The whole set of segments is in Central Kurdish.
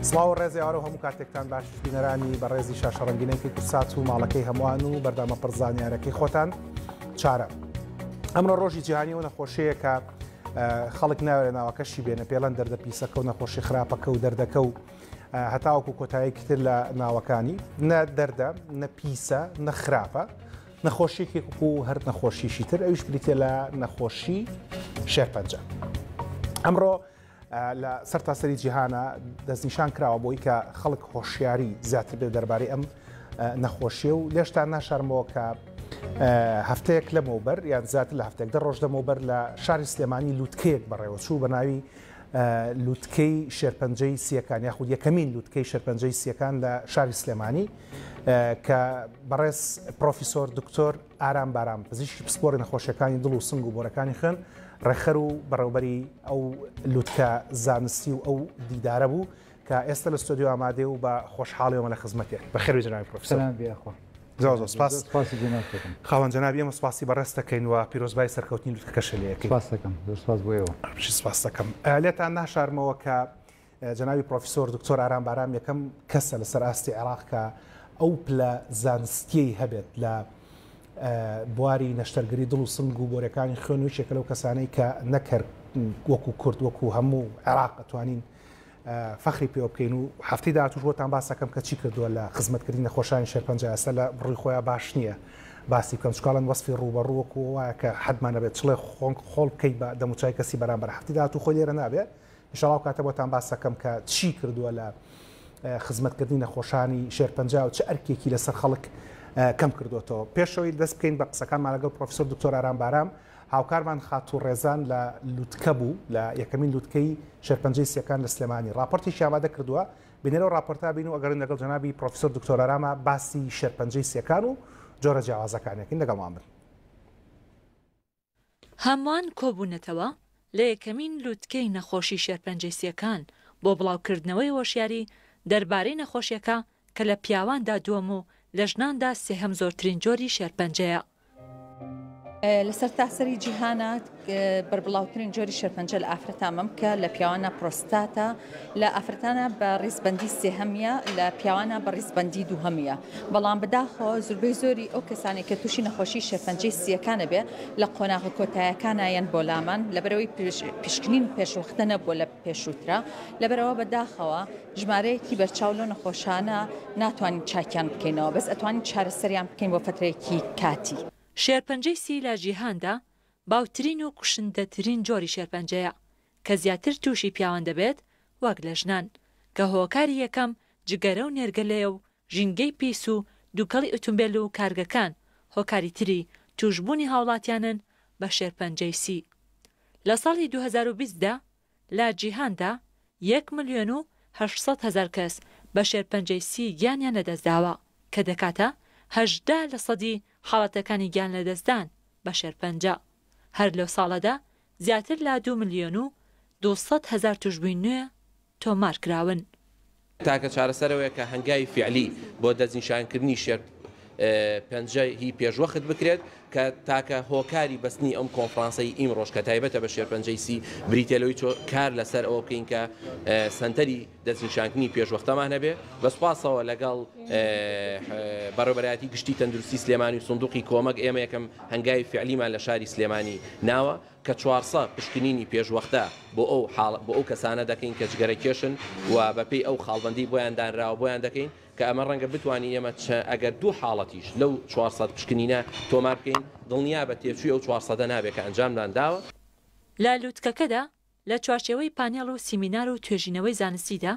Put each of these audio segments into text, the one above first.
سڵاو ڕێزی ئەوە هەموو کاتێکتان باش بینەرانی بە ڕێزی شاشەڕەنگینەی کورسات و ماڵەکەی هەمووان و بەردامە پڕزانیارەکەی خۆتان چارە. ئەمڕۆ ڕۆژی جیهانی و نەخۆشەیە کە خەڵک ناوێت ناوەکەشی بێنە پێڵەن دەردە پیسەکە و نەخۆشی خراپەکە و دەردەکە و هەتاوەکو کۆتاییەکی تر لە ناوەکانی نە دەردە نە پیسە نە خراپە نەخۆشیێکی و هەر نەخۆشیشی تر ئەویش بریتێ لە نەخۆشی شێرپەنجە. ئەمڕۆ لە سەر تاسەری جیهانە دەستنیشان کراوە بۆی کە خەڵک هۆشیاری زیاتر بێت دەربارەی ئەم نەخۆشیە و لێشتان ناشارمەوە کە هەفتەیەک لەمەوبەر یان زیاتر لە هەفتێک 10 ڕۆژ لەمەوبەر لە شاری سلێمانی لووتکەیەک بەڕێوە چوو بە ناوی لووتکەی شێرپەنجەی سیەکان یاخود یەکەمین لووتکەی شێرپەنجەی سیەکان لە شاری سلێمانی کە بەڕێز پرۆفیسۆر دکتۆر ئارام بارام پزیشکی پسپۆری نەخۆشیەکانی دڵ و سنگ و بۆرەکانی خوێن ڕێخەر و بەڕێوەبەری ئەو لووتکە زانستی و ئەو دیدارە بوو کە ئێستا لە ستۆدیۆ ئامادەی و بە خۆشحاڵیەوە لە خزمەتێک بەخێر جنابی پرۆفیسۆر. زۆر سپاس خاوەن جەنابی ئێمە سپاسی بەڕێز دەکەین و پیرۆزبای سەرکەوتنی لووتکەکەشە لێیەکەی. سپاس بۆیەوە. سپاس دەکەم. لێتان ناشارمەوە کە جەنابی پرۆفیسۆر دکتۆر ئارام بارام یەکەم کەسە لەسەر ئاستی عێراق کە ئەو پلە زانستیەی هەبێت لە بواری نەشتەرگەری دڵ و سنگ و بۆرەکانی خوێن و یەکێکە لەو کەسانەی کە نەکرد وەکو کورد وەکو هەموو عێراق ئەتوانین فەخری پێوە بکەین و هەفتەی داهاتوو بۆتان باسەکەم کە چی کردووە لە خزمەتکردنی نەخۆشانی شێرپەنجە ئێستا لە بڕی خۆیان باش نییە باسی بکەم چکاڵەن وەسفی ڕوبەڕووەکو وایە کە حەدمانە بێت چڵێ خۆڵ بکەی بە دەموچای کەسی بەرامبەر هەفتەی داهاتوو خۆی لێرە نابێت ئینشاڵڵا کاتە بۆتان باسەکەم کە چی کردووە لە خزمەتکردنی نەخۆشانی شێرپەنجە و چه ئەرکێکی لەسەر خەڵک کەم کردوێتەوە. پێشەوەی دەست بکەین بە قسەکانمان لەگەڵ پرۆفیسۆر دکتۆر ئارام بارام هاوکارمان خاتوو ڕێزان لە لووتکە بوو لە یەکەمین لووتکەی شێرپەنجەی سیەکان لە سلێمانی ڕاپۆرتێکی ئامادە کردووە بینێرەوە ڕاپۆرتا بین و ئەگەڕین لەگەڵ جەنابی پرۆفیسۆر دکتۆر ئارامە باسی شێرپەنجەی سیەکان و جۆرە جیاوازەکانێکین لەگەڵمان بن. هەمووان کۆبوونەتەوە لە یەکەمین لووتکەی نەخۆشی شێرپەنجەی سیەکان بۆ بڵاوکردنەوەی هۆشیاری دەربارەی نەخۆشیەکە کە لە پیاواندا دووەم و لە ژناندا سێهەم زۆرترین جۆری شێرپەنجەیە. لەسەر تاسەری جیهانات بەربڵاوترین جۆری شێرپەنجە لە ئافرەتا مەم کە لە پیاوانە پرۆستاتە لە ئافرەتانە بە ڕیزبەندی سێهەمیە لە پیاوانە بە ڕیزبەندی دووهەمیە بەڵام بەداخەوە زۆربەی زۆری ئەو کەسانی کە تووشی نەخۆشی شێرپەنجەی سیەکانە بێ لە قۆناغ کۆتاییەکانە یان بۆلامان لەبەرەوەی پشکنین پێشوەختە نەبووە لە پێشووترا لەبەرەوە بەداخەوە ژمارەیەکی بەرچاو لەو نەخۆشانە ناتوانین چاکیان بکەینەوە بەس ئەتوانین چارەسەریان بکەین بۆ فترەیەکی کاتی. شێرپەنجەی سی لە جیهاندا باوترین و کوشندەترین جۆری شێرپەنجەیە کە زیاتر تووشی پیاوان دەبێت وەک لە ژنان کە هۆکاری یەکەم جگەرە و نێرگەلەیە و ژینگەی پیس و دووکەڵی ئۆتۆمبیل و کارگەکان هۆکاری تری توشبوونی هاوڵاتیانن بە شێرپەنجەی سی. لە ساڵی 2020دا لە جیهاندا 1,800,000 کەس بە شێرپەنجەی سی گیانیان لەدەستداوە کە دەکاتە 18% حاڵەتەکانی گیان لەدەستدان بە شێرپەنجە. هەر لەو ساڵەدا زیاتر لە 2,200,000 توشبووی نوێ تۆمار کراون. تاکە چارەسەرەوەیە کە هەنگاوی فعلی بۆ دەستنیشانکردنی شێرپەنجە هی پێشوەخت بکرێت کە تاکە هۆکاری بەستنی ئەم کۆنفرانسەی ئیمڕۆژ کە تایبەتە بە شێرپەنجەی سی بریتێلەوەی کار لەسەر ئەوە بکەین کە سنتەری دەستنیشانکردنی پێشوەختەمان هەبێ بە سوپاسەوە لەگەڵ بەڕێوەبەرایەتی گشتی تەندروستی سلێمانی و سندوقی کۆمەک ئێمە یەکەم هەنگاوی فعلیمان لە شاری سلێمانی ناوە کە 400 پشکنینی پێشوەختە بۆ ئەو کەسانە دەکەین کە جگەرە کێشن و بەپێی ئەو خاڵبەندی بۆیان دانراوە بۆیان دەکەین کە ئەمە ڕەنگە بتوانین ئێمە ئەگەر دوو حاڵەتیش لەو 400 پشکنینە تۆمار بکەین دڵنیا بە تێچووی ئەو 400 نابێت کە ئەنجامدان داوە. لە لووتکەکەدا لە چوارچێوەی پانێڵ و سیمینار و توێژینەوەی زانستیدا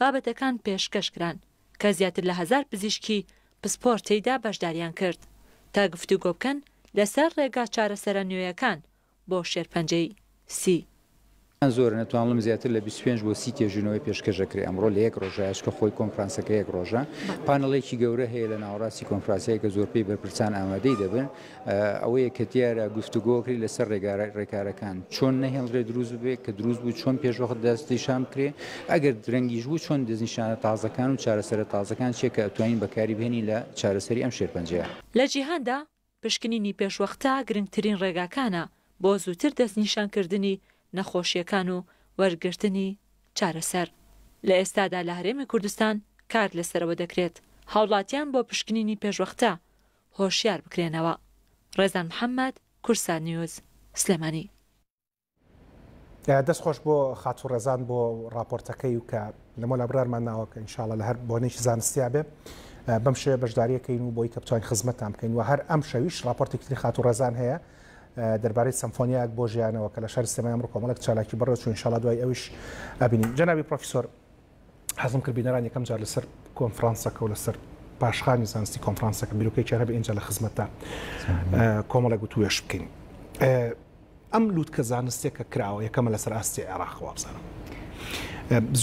بابەتەکان پێشکەشکران کە زیاتر لە 1000 پزیشکی پسپۆر تێیدا بەشداریان کرد تا گفتوگۆ بکەن لەسەر ڕێگا چارەسەرە نوێیەکان بۆ شێرپەنجەی سی. زۆر نەتوانم زیاتر لە 25 بۆ 30 تێژینەوەی پێشکەشەکری ئەمڕۆ لە یەک ڕۆژایش کە خۆی کۆنفرانسەکە یەک ڕۆژە پانەڵێکی گەورە هەیە لە ناوەڕاستی کۆنفرانسەیە کە زۆرپەی بەرپرسان ئامادەی دەبن ئەوەیە کە دیارە گفتوگۆکری لەسەر ڕێکارەکان چۆن نەهێڵرێ دروست بێت کە دروست بوو چۆن پێشوەخت دەستنیشان بکرێ ئەگەر درەنگیش بوو چۆن دەستنیشانە تازەکان و چارەسەرە تازەکان چێکە ئەتوانین بەکاری بهێنی لە چارەسەری ئەم شێرپەنجەیە. لە جیهاندا پشکنینی پێشوەختە گرنگترین ڕێگاکانە بۆ زووتر دەستنیشانکردنی نەخۆشیەکان و وەرگرتنی چارەسەر. لە ئێستادا لە هەرێمی کوردستان کار لەسەرەوە دەکرێت هاوڵاتیان بۆ پشکنینی پێشوەختە هۆشیار بکرێنەوە. ڕێزان محەممەد، کورسان نیوز، سلێمانی. دەست خۆش بۆ خاتوو ڕێزان بۆ راپۆرتەکەی و کە لەمە لە برارمان ناوەکە ئینشاڵە لە هەر بۆنێکی زانستیا بێ بەم شێوە بەشداریەکەین و بۆی کە بتوانین خزمەتتان بکەین و هەر ئەم شەویش راپۆرتێکی خاتوو ڕێزان هەیە دەربارەی سەمفۆنیاک بۆ ژیانەوە کە لە شاری سلێمانی ئەمڕۆ کۆمەڵێک چالاکی بەڕێوە چوو ئینشاڵە دوای ئەویش ئەبینین. جەنابی پرۆفیسۆر، حەزم کرد بینەران یەکەم جار لەسەر کۆنفرانسەکە و لەسەر پاشخانی زانستی کۆنفرانسەکە بیرۆکەی چارە بە ئینجا لە خزمەتدا کۆمەڵێک و توێش بکەین. ئەم لووتکە زانستێکە کراوە یەکەمە لەسەر ئاستی عێراقەوە بزانم.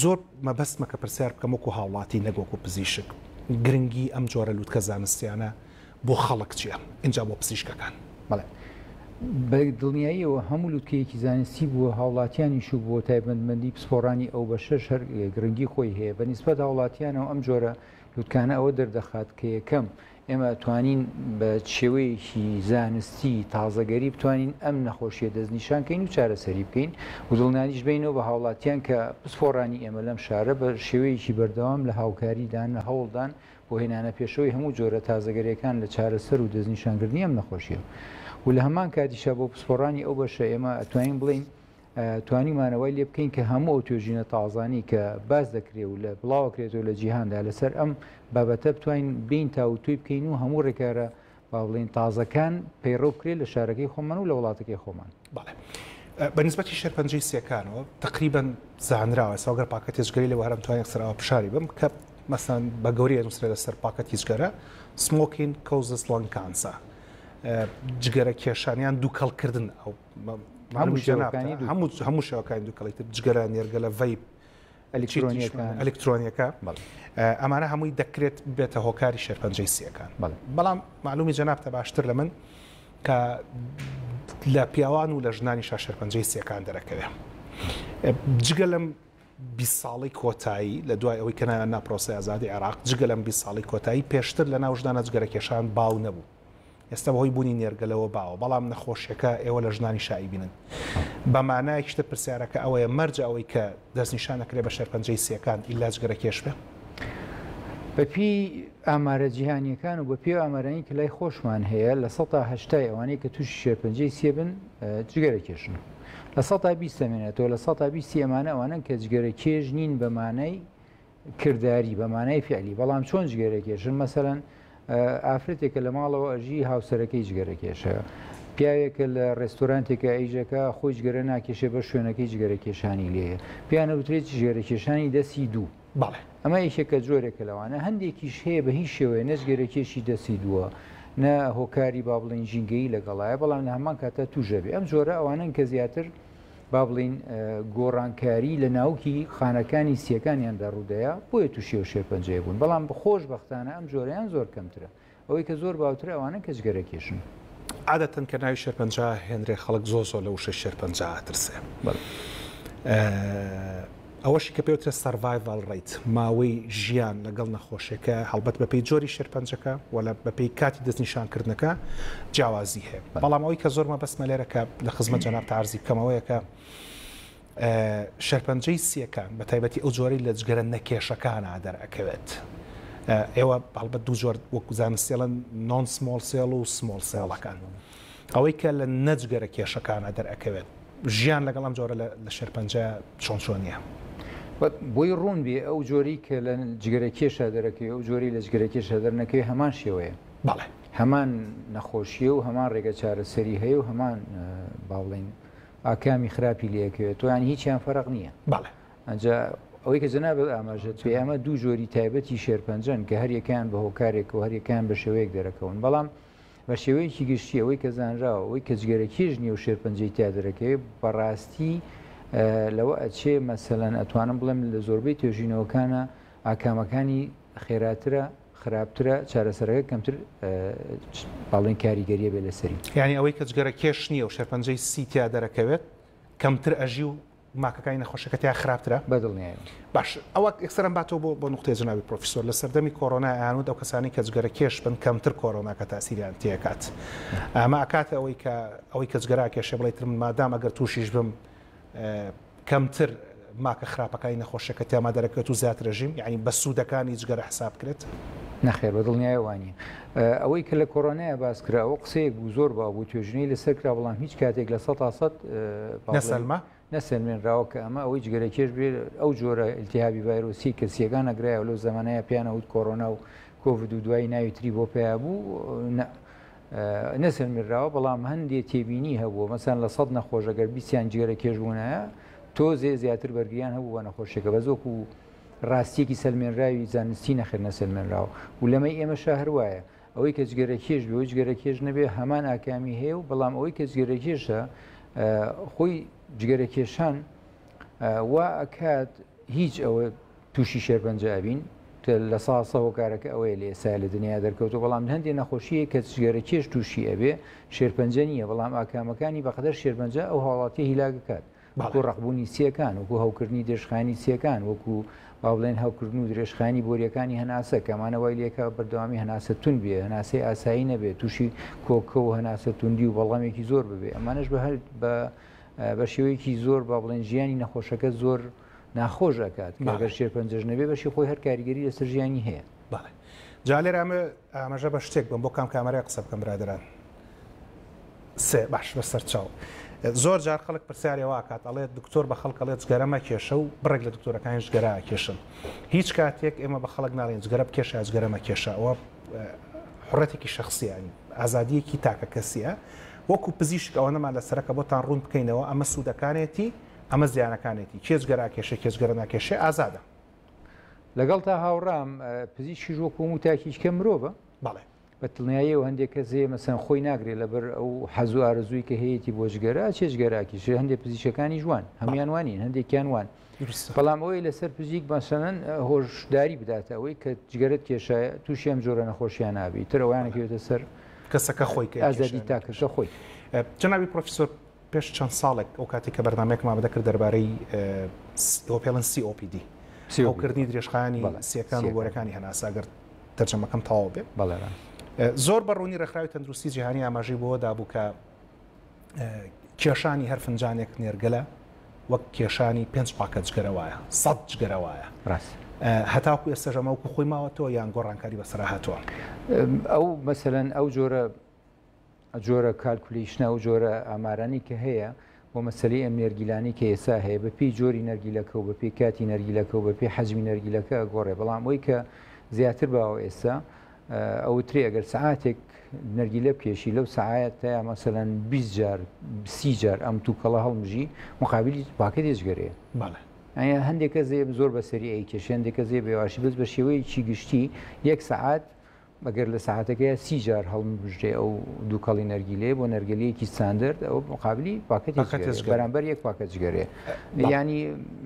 زۆر مەبەستمە کە پرسیار بکەم وەکو هاوڵاتی نەگۆکو پزیشک گرنگی ئەم جۆرە لووتکە زانستیانە بۆ خەڵک چییە اینجا بۆ پزیشکەکان؟ بەڵێ بە دڵنیاییەوە هەموو لووتکەیەکی زانستی بووە هاوڵاتیانیش و بۆ تایبەتمەندی پسپۆڕانی ئەو بە شەش هەر گرنگی خۆی هەیە بە نیسبەت هاوڵاتیانەوە ئەم جۆرە لووتکانە ئەوە دەردەخات کە یەکەم ئێمە توانین بە شێوەیەکی زانستی تازەگەری بتوانین ئەم نەخۆشیە دەستنیشانکەین و چارەسەری بکەین و دڵنیاییش بینەوە بە هاوڵاتیان کە پسپۆڕانی ئێمە لەم شارە بە شێوەیەکی بەردەوام لە هاوکاریدان لە هەوڵدان بۆ هێنانە پێشەوەی هەموو جۆرە تازەگەریەکان لە چارەسەر و دەستنیشانکردنی ئەم نەخۆشیە و لە هەمان کاتیشە بۆ پسپۆڕانی ئەو بەشە ئێمە ئەتوانین بڵین توانیمانەوەی لێ بکەین کە هەموو ئەو توێژینە تازانی کە باز دەکرێت و لە بڵاوکرێتەوە لە جیهاندا لەسەر ئەم بابەتە بتوانین بین تاوتوی بکەین و هەموو ڕێکارە با بڵین تازەکان پەیڕۆ بکرێت لە شارەکەی خۆمان و لە وڵاتەکەی خۆمان. بەنسبەتی شێرپەنجەی سیەکانەوە تقریبان زانراوە ساوگەر پاکەت هێزگەری لەوە هەرم توانێک سەرەوە پشاری بم کە مەسەن بە گەوری نووسرێت لەسەر پاکەت هیچگەرە سمۆکین کەوزس لۆن کانسە جگەرە کێشانیان دووکەڵکردن ئەو هەموو شێوەکانی دووکەڵیتر جگەرە نێرگە لە ڤەیپ ئەلکترۆنیەکە ئەمانە هەمووی دەکرێت بێتە هۆکاری شێرپەنجەی سیەکان. بەڵام معلومی جەنابتە باشتر لە من کە لە پیاوان و لە ژنانی شێرپەنجەی سیەکان دەرەکەوێت جگە لەم 20 ساڵی کۆتایی لە دوای ئەوەی کە نایان ناپرۆسی ئازادی عێراق جگە لەم 20 ساڵی کۆتایی پێشتر لە ناو ژنانە جگەرە کێشان باو نەبوو. ئێستا بەهۆی بوونی نێرگەلەوە باوە بەڵام نەخۆشیەکە ئێوە لە ژنانی شایی بینن بەمانای شتە پرسیارەکە ئەوەیە مەرج ئەوەی کە دەستنیشانەکرێ بە شێرپەنجەی سیەکان ئیلاج گەرە کێش بێ بەپی ئامارە جیهانیەکان و بە پێ ئامارانی کە لای خۆشمان هەیە لە 1970 ئەوانەی کە تووشی شێرپەنجەی سێ بن جگەرە کێشن لە 1920 مێنێتەوە لە 1920 ئەمانە ئەوانن کە جگەرە کێژ نین بەمانەی کردداری بەمانای فعلی بەڵام چۆن جگەرە کێشن مەسەرەن ئافرەتێکە لە ماڵەوە ئەژی هاوسەرەکەی جگەرە کێشە پیاوێکە لە ڕێستۆرانتێکە ئەیژەکە خۆی جگەرە ناکێشێ بە شوێنەکەی جگەرە کێشانی لێیە پیانە وترێت جگەرە کێشانی دەسی دوو بەڵێ ئەمە یەکێکە جۆرێکە لەوانە هەندێکیش هەیە بە هیچ شێوەیە نەجگەرە کێشی دەسی دووە نە هۆکاری با بڵین ژینگەی لەگەڵایە بەڵام لە هەمان کاتە توژەبێ ئەم جۆرە ئەوانن کە زیاتر با بڵین گۆڕانکاری لە ناوکی خانەکانی سیەکانیاندا ڕوودەیە بۆیە تووشی و شێرپەنجەیە بوون بەڵام بەخۆش بەختانە ئەم جۆرەیان زۆر کەمترە ئەوەی کە زۆر باوترە ئەوانە کە جگەرە کێشن عادەتەن کە ناوی شێرپەنجە هێنرێ خەڵک زۆ لە وشە شێرپەنجە ئاترسێ ئەوەشی کە پێوترە سەرڤایڤال ڕیت ماوەی ژیان لەگەڵ نەخۆشیەکە هەڵبەت بەپێی جۆری شێرپەنجەکە ولا بەپێی کاتی دەستنیشانکردنەکە جیاوازی هەیە بەڵام ئەوەی کە زۆرمە بەسمە لێرەکە لە خزمەت جەناب تارزی بکەمەوەیەکە شێرپەنجەی سیەکان بە تایبەتی ئەو جۆرەی لە جگەرە نەکێشەکانە دەرەکەوێت ئێوە هەڵبەت دوو جۆر وەکو زانستیێڵن نۆن سمۆڵ سێڵ و سمۆڵ سێڵەکان ئەوەی کە لە نەجگەرە کێشەکانە دەرەکەوێت ژیان لەگەڵ ئەم جۆرە لە شێرپەنجە چۆنچۆنیە بۆی ڕوون بێ ئەو جۆری کە لە جگەرە کێشە دەرەکەی ئەو جۆری لە جگەرە کێشە دەرنەکەی هەمان شێوەیە بەڵێ هەمان نەخۆشیە و هەمان ڕێگە چارەسەری هەیە و هەمان باڵین ئاکامی خراپی لەکەوێت تۆیان هیچیان فەرق نییە بەڵێ ئەجا ئەوەی کە جەناب ئاماژە توێ ئەمە دوو جۆری تایبەتی شێرپەنجەن کە هەریەکان بە هۆکارێک و هەریەکان بە شێوەیەک دەرەکەون بەڵام بە شێوەیەکی گشتی ئەوەی کە زانراوە ئەوەی کە جگەرە کێژ نیە و شێرپەنجەی تا دەرەکەوێت بەڕاستی لەوە ئەچێ مەسەلەن ئەتوانم بڵێم لە زۆربەی توێژینەوەکانە ئاکامەکانی خێراترە خراپترە چارەسەرەکە کەمتر باڵین کاریگەریە بێ لەسەری یعنی ئەوەی کە جگەرە کێش نییە و شێرپەنجەی سی تیا دەرەکەوێت کەمتر ئەژی و ماکەکانی نەخۆشەکە تا خراپترە بەدڵنیایە باش ئەوە ئەکسەرم باتەوە بۆ نقطەی جنابی پرۆفیسۆر لە سەردەمی کۆڕۆنا ئەیانوت ئەو کەسانی کە جگەرە کێش بن کەمتر کۆڕۆناکە تاسیریان تێکات ئەمە ئاکاتە ئەوەی کە جگەرا کێشە بڵێتر من مادام ئەگەر تووشیش بم کەمتر ماکە خراپەکانی نەخۆشەکە تێما دەرەکەوێت و زیات ڕێژیم یعنی بە سوودەکانی جگەرە حساب کرێت نەخێر بە دڵنیایوانی ئەوەی کە لە کۆڕۆنایە باس کرا ئەوە قسەیەک بوو زۆر بابوو توێژنەی لەسەر کرا بەڵام هیچ کاتێک لە 100% نەسەلمە نەسەلمێنراوە کە ئەمە ئەوەی جگەرەکێش بێت ئەو جۆرە ئیلتیهابی ڤایرۆسی کە سیەکان ئەگرایە لەو زمانەیە پیانەوت کۆڕۆنا و کۆڤید و دوای ناوی تری بۆ پێیا بوو نەسەلمێنراوە بەڵام هەندێک تێبینی هەبووە مەسەن لە 100 نەخۆشەگەر 20یان جگەرە کێژبوونایە تۆزێ زیاتر بەرگیان هەبوو بە نەخۆشیەکە بە زۆک و ڕاستیەکی سەلمێنراوی زانستی نەخێر نەسەلمێنراوە و لەمەی ئێمە شاهر وایە ئەوەی کە جگەرە کێش بێ جگەرە کێش نەبێ هەمان ئاکامی هەیە و بەڵام ئەوەی کە جگەرە کێشە خۆی جگەرە کێشان وا ئەکات هیچ ئەوە تووشی شێرپەنجە ئەبین لە ساسە هۆکارەکە ئەوەیە لە ئێستا لە دنیا دەرکەوتو بەڵام هەندێک نەخۆشیە کە جگەرە کێش تووشی ئەبێ شێرپەنجە نییە بەڵام ئاکامەکانی بەقەدەر شێرپەنجە ئەو هاڵاتی هیلاگەکات وەکو ڕقبوونی سیەکان وەکو هەوکردنی درێژخانی سیەکان وەکو با بڵێن هەوکردن و درێژخانی بۆریەکانی هەناسە کەمانەوەی لێکە بەردەوامی هەناسە تون بێ هەناسەی ئاسایی نەبێت تووشی کۆکە و هەناسە توندی و بەڵامێکی زۆر ببێ ئەمانش بە شێوەیەکی زۆر با بڵێن ژیانی نەخۆشەکە زۆر ناخۆش ئەکات ئەگەر شێرپەنجەش نەبێ بەشی خۆی هەر کاریگەری لەسەر ژیانی هەیە جا لێرە ئەمەژە بە شتێک بم بۆ کام کامەرای قسە بکەم برادران سێ باش بەسەر چاو زۆر جار خەڵک پرسیارێ واکات ئەڵێت دکتۆر بە خەڵک ئەڵێت جگەرەمە کێشە و بڕێک لە دکتۆرەکانی جگەرا کێشن هیچ کاتێک ئێمە بە خەڵک ناڵێن جگەرە بکێشە جگەرەمە کێشە ئەوە حڕەتێکی شخصیانی ئازادیەکی تاکە کەسیە وەکو پزیشک ئەوە نەمان لەسەرەکە بۆتان ڕوون بکەینەوە ئەمە سوودەکانێتی ئەمە زیانەکانێتی کێزگەرا کێشە کێزگەرە ناکێشێ ئازادە لەگەڵ تا هاوڕام پزیشکی وەکو و تاکیچکە مرۆڤە بەڵێ بە دڵنیایی و هەندێک کەسێ مەسەن خۆی ناگرێت لەبەر ئەو حەزوو ئارزووی کە هەیەی بۆ جگەرە چێژگەراکیش هەندێک پزیشەکانی جوان هەمویان وانین هەندێکیان وان بەڵام ئەوەی لەسەر پزیک باشەن هۆشداری بداتە ئەوەی کە جگەرت کێشایە تووشی ئەم جۆرە نەخۆشیان نابی ترەوەیانەکەوێتە سەر کەسەکە خۆی ئازادی تاکەشە خۆی جنابی پرۆفیسۆر پێش چەند ساڵێک ئەو کاتێک کە بەردامێکمان بەدەکرد دەربارەی پێڵەن COPD هەوکردنی درێژخانی سیەکان و گۆرەکانی هەناساگەر تەرجەمەکەم تەواو بێ زۆر بەڕوونی ڕێکخراوی تەندروستی جیهانی ئاماژەی بۆ دابوو کە کێشانی هەر فنجانێک نێرگەلە وەک کێشانی 5 پاکە جگەرەوایە 100 جگەرەوایە هەتاکو ئێستاژەمە وەکو خۆی ماوەتەوە یان گۆڕانکاری بەسەرا هاتووە ئەو مەسەلەن ئەو جۆرە کالکولیشنە و جۆرە ئامارانی کە هەیە بۆ مەسەلەی ئەم نێرگیلانی کە ئێستا هەیە بەپی جۆری نەرگیلەکە و بەپی کاتی نەرگیلەکە و بەپی حەجمی نەرگیلەکە گۆڕێ بەڵام ئەوی کە زیاتر باوە ئێستا ئەوترێ ئەگەر سعاتێک نەرگیلە بکێشی لەو سعایەت تا مەسەلەن 20 جار 30 جار ئەم تووکەڵە هەڵمژی مقابلی پاکە دێژگەرەیە هەندێکە زێ زۆر بەسەری ئەی کێش هەندێکە زێ بێواشی بەس بە شێوەیەکی گشتی 1 سعات بەگەر لە ساعتەکەی 30 جار هەڵمژێ ئەو دووکەڵی نەرگیلێ بۆ نەرگەلیەکی ساندرد ئەو مقابلی پاکەتی بەرامبەر 1 پاکە جگەرەیە ینی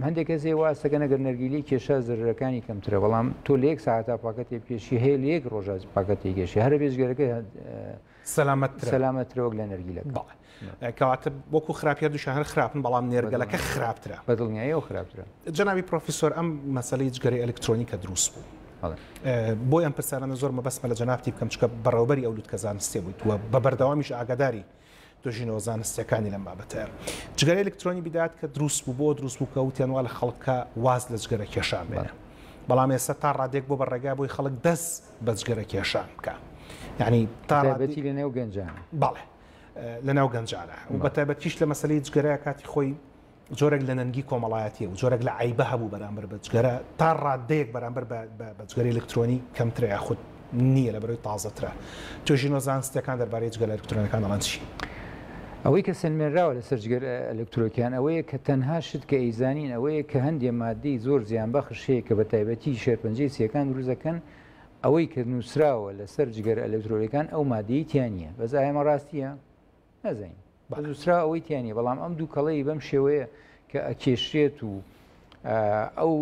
هەندێکە زێ واسەکە نەگەر نەرگیلی کێشە زەرەکانی کەمترە بەڵام تۆ لە 1 ساعتا پاکەتی پێشی هەیە لە 1 ڕۆژە پاکەتی گەشی هەرە بێژگەرەکە سەلامەترەوەک لە نەرگیلەکە کەواتە وەکو خراپیە دووشان هەر خراپن بەڵام نێرگەلەکە خراپترە بە دڵنیاییەوە خراپترە جەنابی پرۆفیسۆر ئەم مەسەلەی جگەرەی ئەلکترۆنیکە دروست بوو بۆی ئەم پرسیارانە زۆر مەبەستمە لە جەنابتی بکەم چکە بەڕێوەبەری ئەو لووتکە زانستێ بوویت وە بە بەردەوامیش ئاگاداری دۆژینەوە زانستیەکانی لەم بابەتەیە جگەرەی ئەلکترۆنی بدات کە دروست بوو بۆ دروست بوو کە وتیانوا لە خەڵکە واز لە جگەرە کێشان بێنە بەڵام ئێستا تا ڕادێک بۆ بەڕێگا بۆی خەڵک دەست بە جگەرە کێشان بکە یعنی تابەتی لە نێو گەنجان بەڵێ لە ناو گەنجانە و بەتایبەتیش لە مەسەلەی جگەرەیە کاتی خۆی جۆرێک لە نەنگی کۆمەڵایەتیە و جۆرێک لە عیبە هەبوو بەرامبەر بە جگەرە تا ڕادەیەک بەرامبەر بە جگەرەی ئەلکترۆنی کەمترە یاخود نییە لە بەرەوەی تازەترە توێژینەوە زانستیەکان دەربارەی جگەرە ئەلکترۆنیەکان دەڵێن چی ئەوەی کە سلمێنراوە لەسەر جگەرە ئەلکترۆنیەکان ئەوەیە کە تەنها شت کە ئەیزانین ئەوەیە کە هەندێک مادەی زۆر زیانبەخش هەیە کە بە تایبەتی شێرپەنجەی سیەکان دروستەکەن ئەوەی کە نووسراوە لەسەر جگەرە ئەلکترۆنیەکان ئەو مادەی تیانە بەس ئەمە ڕاستیە نەزانین نووسرا ئەوەی تیانە بەڵام ئەم دوو کەڵەی بەم شێوەیە کە ئەکێشرێت و ئەو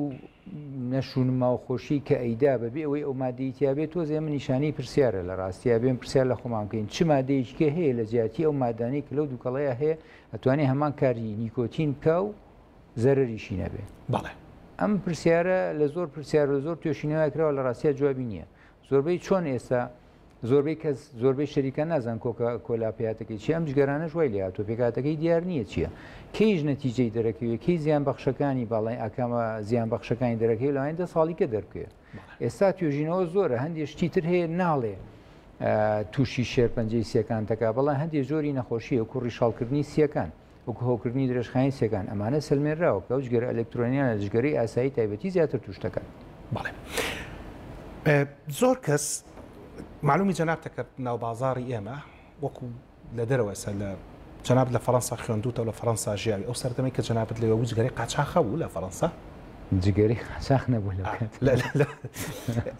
نەشون ماوخۆشی کە ئەیدا بەبێ ئەوەی ئەو مادەیتیا بێت تۆ زێمە نیشانەی پرسیارە لە ڕاستیە بێن پرسیار لە خۆمان بکەین چ مادەیەکە هەیە لە جیاتی ئەو مادانەی کە لەو دووکەڵەیە هەیە ئەتوانێت هەمان کاری نیکۆتین بکە و زەرەریشی نەبێ بەڵێ ئەم پرسیارە لە زۆر پرسیار و زۆر توێشینەوە کراوە لە ڕاستیە جوابی نییە زۆربەی چۆن ئێستا زۆربەی کەس زۆربەی شەریکە نازان کۆلاپیاتەکەی چی ئەم جگەرانە ژوای لە هاتۆ پێکاتەکەی دیار نییە چییە کەیش نەتیجەی دەرەکەوێت کەی زیان بەخشەکانی باڵی ئاکامە زیان بەخشەکانی دەرەکەی لەوان 10 ساڵیکە دەرکوێت ئێستا توێژینەوە زۆرە هەندێک شتی تر هەیە ناڵێ تووشی شێرپەنجەی سیەکان تەکا بەڵام هەندێک زۆری نەخۆشیە و کوڕی شاڵکردنی سیەکان وەکو هۆکردنی درێژخانی سیەکان ئەمانە سلمێنراوە کە جگەرە ئەلکترۆنیان لە جگەری ئاسایی تایبەتی زیاتر توشتەکان بەڵێ زۆر کەس معلومی جەنابتەکە ناو بازاڕی ئێمە وەکو لە دەرەوەسە لە جەناب لە فەڕەنسا خوێندوتە لە فەڕەنسا ژیاوی ئەو سەردەمەی کە جەنابەت لەوە جگەری قاچاخە بوو لە فەڕەنسا جگەری قاچاخ نەبوو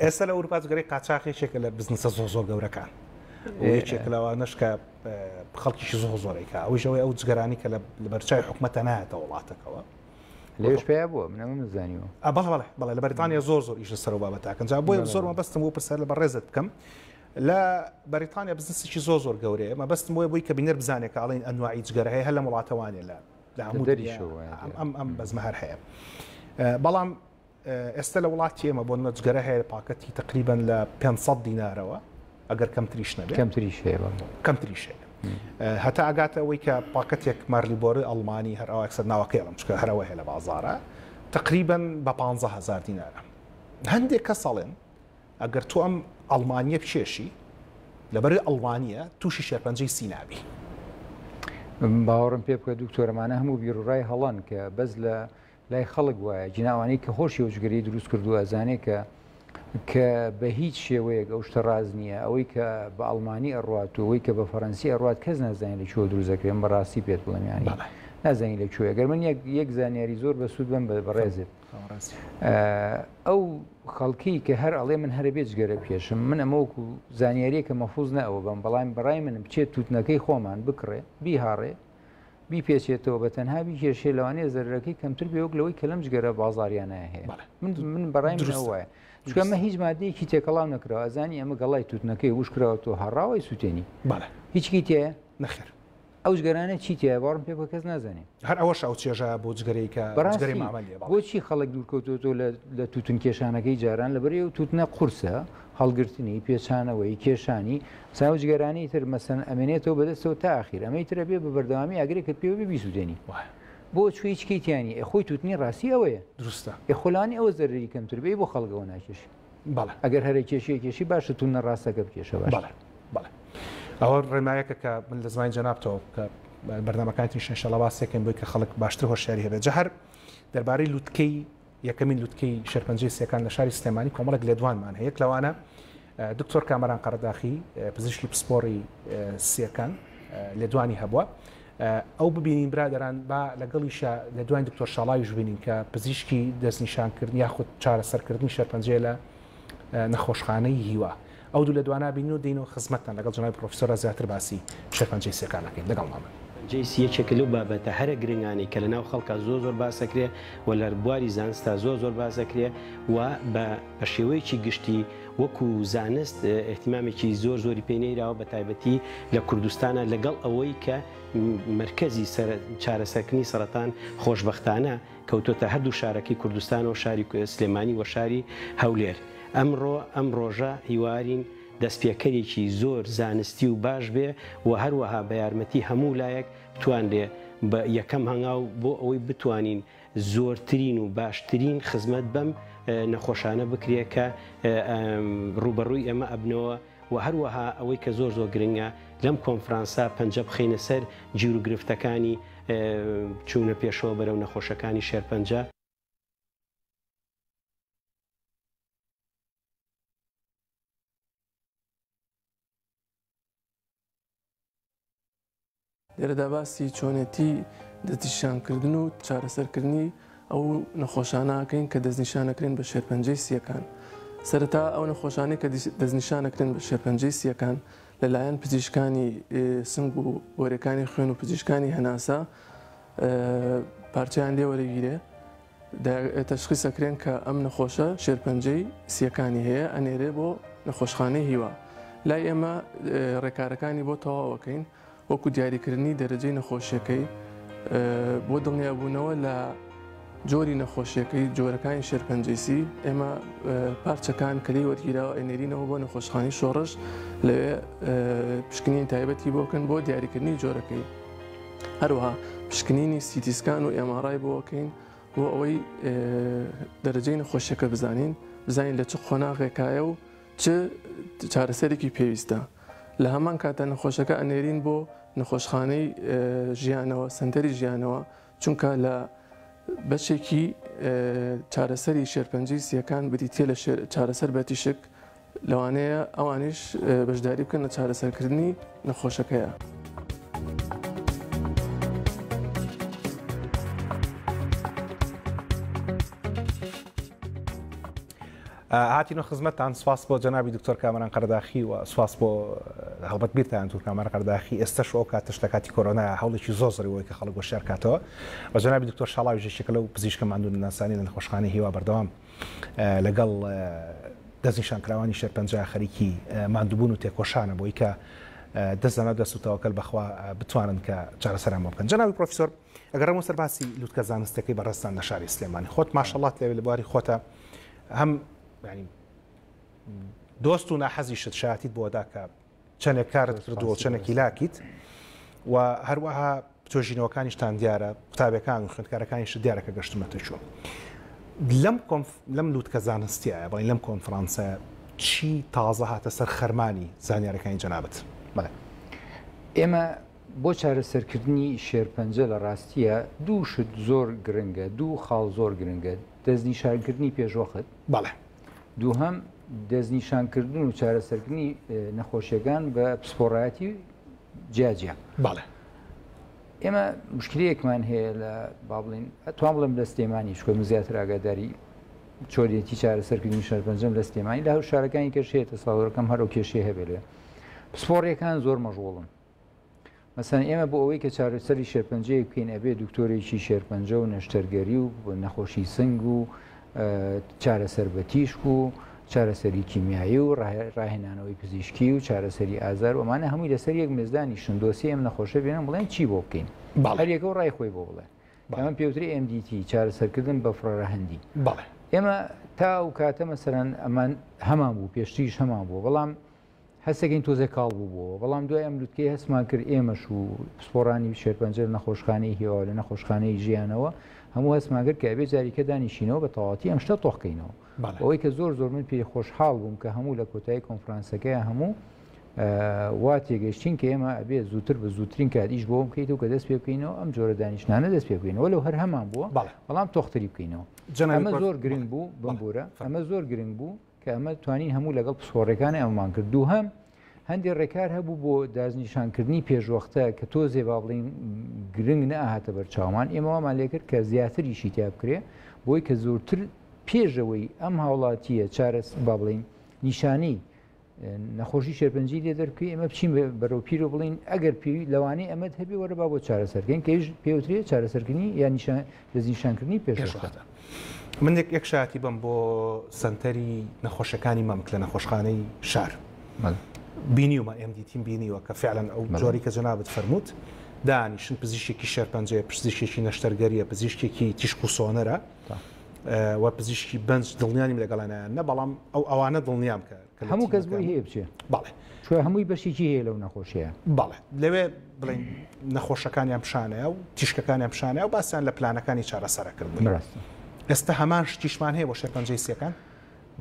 ئێستا لە ئەوروپا جگەری قاچاقێکێکە لە بزنسە زۆر گەورەکان یەکێک لەوە نشکە خەڵکیشی زۆرێکە ئەوەی ئەو جگەرانی کە لە بەرچای حکومەتە نایەتە وڵاتەکەەوە لێش پێیا بووە منەمە نزانیوە بەڵێ لە بەریتانیا زۆر ئیش سەر و بابەتاکەن جا بۆی زۆر مەبەستم بۆ پرسەر لە بەڕێزت بکەم لە بەریتانیا بزنسێکی زۆر گەورەیە مەبەستم بۆی کە بینەر بزانێت کە ئەڵێن ئەنواعی جگەرە هەیە هەر لە وڵاتەوانێ لە هەموو ئەم بەزمە هەر هەیە بەڵام ئێستا لە وڵاتی ئێمە بۆ نەجگەرە هەیە پاکەتی تقریبان لە 500 دینارەوە ئەگەر کەمتریش نەبێت کەمتریش هەیە هەتا ئاگاتە ئەوەی کە پاکەتێک مارلیبۆری ئەڵمانی هەر ئەوەکسەر ناوەکەی ئەڵم چکە هەرەوە هەیە لە بازارە تقریبان بە 15,000 دینارە هەندێک کە سەڵێن ئەگەر تۆ ئەم ئەڵمانیە بچێشی لەبەر ئەڵمانیە تووشی شێرپەنجەی سینابی باوەڕم پێ بکە دوکتۆرەمانە هەموو بیرڕای هەڵان کە بەس لە لای خەڵک وایە جناوانەی کە خۆشی وجگەری دروست کردووە ئەزانێ کە بە هیچ شێوەیەک ئەو شتە ڕاز نییە ئەوەی کە بە ئەڵمانی ئەڕات و ئەوەی کە بە فەڕەنسی ئەڕات کەس نازانێت لە چۆ دروستەکرێن بەڕاستی پێت بڵێمیانی نازانانی لە کوێ گەر من یەک زانیاری زۆر بە سوود بم بەڕێزت ئەو خەڵکی کە هەر ئەڵێ من هەرە بێت جگەرە پێشم من ئەمەوەکو زانیاریە کە مەفوز نەوە بم بەڵام بەڕای منم بچێت تووتنەکەی خۆمان بکڕێ بیهاڕێ بیپێچێتەوە بە تەنها بیکێشێ لەوانەیە زەرەکەی کەمتر بێوەک لەوەی کە لەم جگەرە بازاریانە هەیە من بەڕای من وایە چکەمە هیچ مادەیەکی تێکەڵاو نەکرەوە ئەزانی ئەمە گەڵای تووتنەکەی وشکراوە تۆ هەڕاوی سووتێنی هیچکی تێ نەخێر ئەو جگەرانە چی تێ باڕم پێ بە کەس نازانێت هەر ئەوەش ئەو چێژە بۆ جگەرەیەکە بۆچی خەڵک دوورکەوتۆ لە تووتن کێشانەکەی جاران لەبەرێ و تووتنە قورسە هەڵگرتنی پێچانەوەی کێشانی ساو جگەرانی تر مەسەن ئەمێنێتەوە بەدەستەوە تا ئاخیر ئەمەی ترە بێ بە بەردەوامی ئەگرێکت پێوە بیسوودێنی بۆ هیچکەیتیانی خۆی تووتنی ڕاستی ئەوەیە دروستە خۆلانی ئەوە زەرری کەمتر بێ بۆ خەڵگەوە ناکێشی ئەگەر هەرە کێشی باشە توونە ڕاستەکە بکێشە باش ئەوە ڕێمایەکە کە من لە زمانی جەنابتەوە کە بەردەمەکانی شەڵە باسێکن بۆی کە خەڵک باشتر هۆشیاری هەبێت جە هەر دەربارەی لوتکەی یەکەمین لوتکەی شێرپەنجەی سیەکان لە شاری سلێمانی کۆمەڵێک لێدوانمان هەیە لەوانە دکتۆر کامەران قەرەداخی پزیشکی پسپۆڕی سیەکان لێدوانی هەبووە ئەو ببینین برادەران با لەگەڵیشە لە دوای دکتۆر شاڵاویش ببینین کە پزیشکی دەستنیشانکردنی یاخود چارەسەرکردنی شێرپەنجەیە لە نەخۆشخانەی هیوا ئەو دوو لە دوانە بین و دین و خزمەتتان لەگەڵ جناب پرۆفسۆر زیاتر باسی شێرپەنجەی سیەکانەکەین لەگەڵمانە جێسی یەکێک لەو بابەتە هەرە گرنگانی کە لە ناو خەڵکە زۆر باسەکرێ و لە بواری زانستا زۆر باسەکرێ و بە شێوەیەکی گشتی وەکو زانست احتیمامێکی زۆری پێینەیراوە بە تایبەتی لە کوردستانە لەگەڵ ئەوەی کە مرکزی چارەسەرکردنی سەرەتان خۆشبەختانە کەوتۆتە هەردوو شارەکەی کوردستان و شاری سلێمانی و شاری هەولێر ئەم ڕۆژە هیوارین دەستپێکەرێکی زۆر زانستی و باش بێ و هەروەها بە یارمەتی هەموو لایەک بتوانرێ بە یەکەم هەنگاو بۆ ئەوەی بتوانین زۆرترین و باشترین خزمەت بەم نەخۆشانە بکرێ کە ڕوبەڕووی ئێمە ئەبنەوە و هەروەها ئەوەی کە زۆر گرنگە لەم کۆنفرانسا پەنجە بخینە سەر گیر و گرفتەکانی چوونە پێشەوە بەرەو نەخۆشەکانی شێرپەنجە. لێرەدا باسی چۆنێتی دەستنیشانکردن و چارەسەرکردنی ئەو نەخۆشانەکەین کە دەستنیشانەکرێن بە شێرپەنجەی سیەکان. سەرەتا ئەو نەخۆشانەی کە دەستنیشانەکرێن بە شێرپەنجەی سیەکان لەلایەن پزیشکانی سنگ و گۆرەکانی خوێن و پزیشکانی هەناسا پارچیان لێوەرەگیرێ تەشخیصەکرێن کە ئەم نەخۆشە شێرپەنجەی سیەکانی هەیە ئەنێرێ بۆ نەخۆشخانەی هیوا. لای ئێمە ڕێکارەکانی بۆ تەواوەکەین وەکو دیاریکردنی دەرەجەی نەخۆشیەکەی بۆ دڵنیابوونەوە لە جۆری نەخۆشیەکەی جۆرەکانی شێرپەنجەیسی ئێمە پارچەکان کەلەی وەرگیراوە ئەنێرینەوە بۆ نەخۆشخانەی شۆڕش لەوێ پشکنین تایبەتی بۆکەن بۆ دیاریکردنی جۆرەکەی هەروەها پشکنینی سیتیسکان و ئێمارای بۆکەین بۆ ئەوەی دەرەجەی نەخۆشیەکە بزانین لە چ خۆناغێکایە و چ چارەسەرێکی پێویستە لە هەمان کاتە نەخۆشەکە ئەنێرین بۆ نەخۆشخانەی ژیانەوە سنتەری ژیانەوە چونکە لە بەشێکی چارەسەری شێرپەنجەی سیەکان بریتە لە چارەسەر بەتیشک لەوانەیە ئەوانش بەشداری بکەن لە چارەسەرکردنی نەخۆشەکەیە. هاتینە خزمەتتان سواس بۆ جەنابی دکتۆر کامەران قەرداخی و سواس بۆ هەڵبەت بیرتان دکتۆر کامەران قەرداخی ئێستش ئەو کاتەش لە کاتی کۆرۆنایە هەوڵێکی زۆر زۆریەوەی کە خەڵک گۆشار کاتەوە و جەنابی دکتۆر شاڵاوی ژێشێکە لەو پزیشکە ماندوو ناسانی لە نەخۆشخانەی هیوا بەردەوام لەگەڵ دەستنیشانکراوانی شێرپەنجە خەریکی ماندووبوون و تێکۆشانە بۆی کە دەستدانە دەست و تەوەکەل بەخوا بتوانن کە چارەسەران بۆ بکەن. جەنابی پرۆفیسۆر ئەگەر هەموو سەرباسی لووتکە زانستەکەی بەڕێستان لە شاری سلێمانی خۆت ماشەڵڵات لێ لە بواری خۆتە هەم ینی دۆست و ناحەزیشت شایەتیت بۆدا کە چەندێک کارت کردووە چەندێکی لاکیت و هەروەها توێژینەوەکانیشتان دیارە قوتابەکان و خوێندکارەکانیش دیارەکە گەشتمەتە چوون لەم لووتکە زانستیایە بەڵێن لەم کۆنفرانسە چی تازە هاتە سەر خەرمانی زانیاریەکانی جەنابەت؟ بەڵێ ئێمە بۆ چارەسەرکردنی شێرپەنجە لە ڕاستیە دوو شت زۆر گرنگە دوو خاڵ زۆر گرنگە دەستنیشانکردنی پێشوەخت بەڵێ دووهەم دەستنیشانکردن و چارەسەرکردنی نەخۆشیەکان بە پسپۆڕایەتی جیاجیا بەڵێ ئێمە مشکلەیەکمان هەیە لە با بڵین توان بڵم لە سلێمانی شکۆی زیاتر ئاگاداری چۆریەتی چارەسەرکردنی شێرپەنجەم لە سلێمانی لە هەر شارەکانی کەشێتە ساڵەکەم هەرو کێشێ هەبێت لێ پسپۆڕیەکان زۆر مەژوڵن مەسەن ئێمە بۆ ئەوەی کە چارەسەری شێرپەنجەیە بکەین ئەبێ دکتۆرێکی شێرپەنجە و نەشتەرگەری و نەخۆشی سنگ و چارەسەر بە تیشک و چارەسەری کیمیایی و ڕاهێنانەوەی پزیشکی و چارەسەری ئازار ومانە هەمووی لەسەر یەک مێزدانی شندۆسی ئەم نەخۆشە بێنم بڵێن چی بۆ بکەین هەر یەکە و ڕای خۆی بۆ بڵێ ئەمە پێوتری MDT چارەسەرکردن بە فڕۆرە هەندی ئێمە تا و کاتە مەسەرەن ئەمان هەمان بوو پێشتریش هەمان بوو بەڵام هەستەکەین تۆزە کاڵ بووبەوە بەڵام دوای ئەم لووتکەی هەستمان کرد ئێمەش و پسپۆڕانی شێرپەنجە نەخۆشخانەی هیوا لە نەخۆشخانەی ژیانەوە هەموو هەستمان کرد کە ئەبێ جاریکە دانیشینەوە بە تەواتی ئەم شتە تۆخکەینەوە ئەوەی کە زۆر زۆر من پێی خۆشحاڵ بووم کە هەموو لە کۆتایی کۆنفرانسەکەی هەموو وا تێگەشتین کە ئێمە ئەبێ زووتر بە زووترین کاتیش بۆ بکەیت و کە دەست پێ بکەینەوە ئەم جۆرە دانیشتانە دەست پێ بکەینەوە لەو هەر هەمان بووە بەڵام تۆختری بکەینەوە ئەمە زۆر گرنگ بوو بمبورە ئەمە زۆر گرنگ بوو کە ئەمە توانین هەموو لەگەڵ پسپۆڕەکانی ئەمەمان کرد دووهەم هەندێک ڕێکار هەبوو بۆ دازنیشانکردنی پێشوەختە کە تۆزێ با بڵین گرنگ نەهاتە بەرچاومان ئێمەوامان لێ کرد کە زیاتریشی تیا بکرێ بۆی کە زۆرتر پێشەوەی ئەم هاوڵاتیە چارەس با بڵین نیشانی نەخۆشی شێرپەنجی لێ دەرکەی ئەمە بچین بەرەو پیر و بڵین ئەگەر پێوی لەوانەیە ئەمەد هەبێ وەرە با بۆ چارەسەرکەین کەش پێوترێ چارەسەرکردنی یا دەستنیشانکردنی پێشوەختە من یەک شایەتی بم بۆ سنتەری نەخۆشەکانی مەمک لە نەخۆشخانەی شار بینیومە MDT بینیوە کە فعلەن ئەو جۆری کە جەنابەت فەرمووت دانیشن پزیشکێکی شێرپەنجەیە پزیشکێکی نەشتەرگەریە پزیشکێکی تیشک و سۆنەرە و پزیشکی بەنج دڵنیانیم لەگەڵانیان نە بەڵام ئەوانە دڵنیام کە هەموو کەس بۆی هەیە بچێ بەڵێ چۆ هەمووی بەشێکی هەیە لەو نەخۆشیە بەڵێ لەوێ بڵین نەخۆشەکانیان پیشانەیە و تیشکەکانیان پیشانەیە و باسییان لە پلانەکانی چارەسەرەکردن ئێستا هەمان شتیشمان هەیە بۆ شێرپەنجەی سیەکان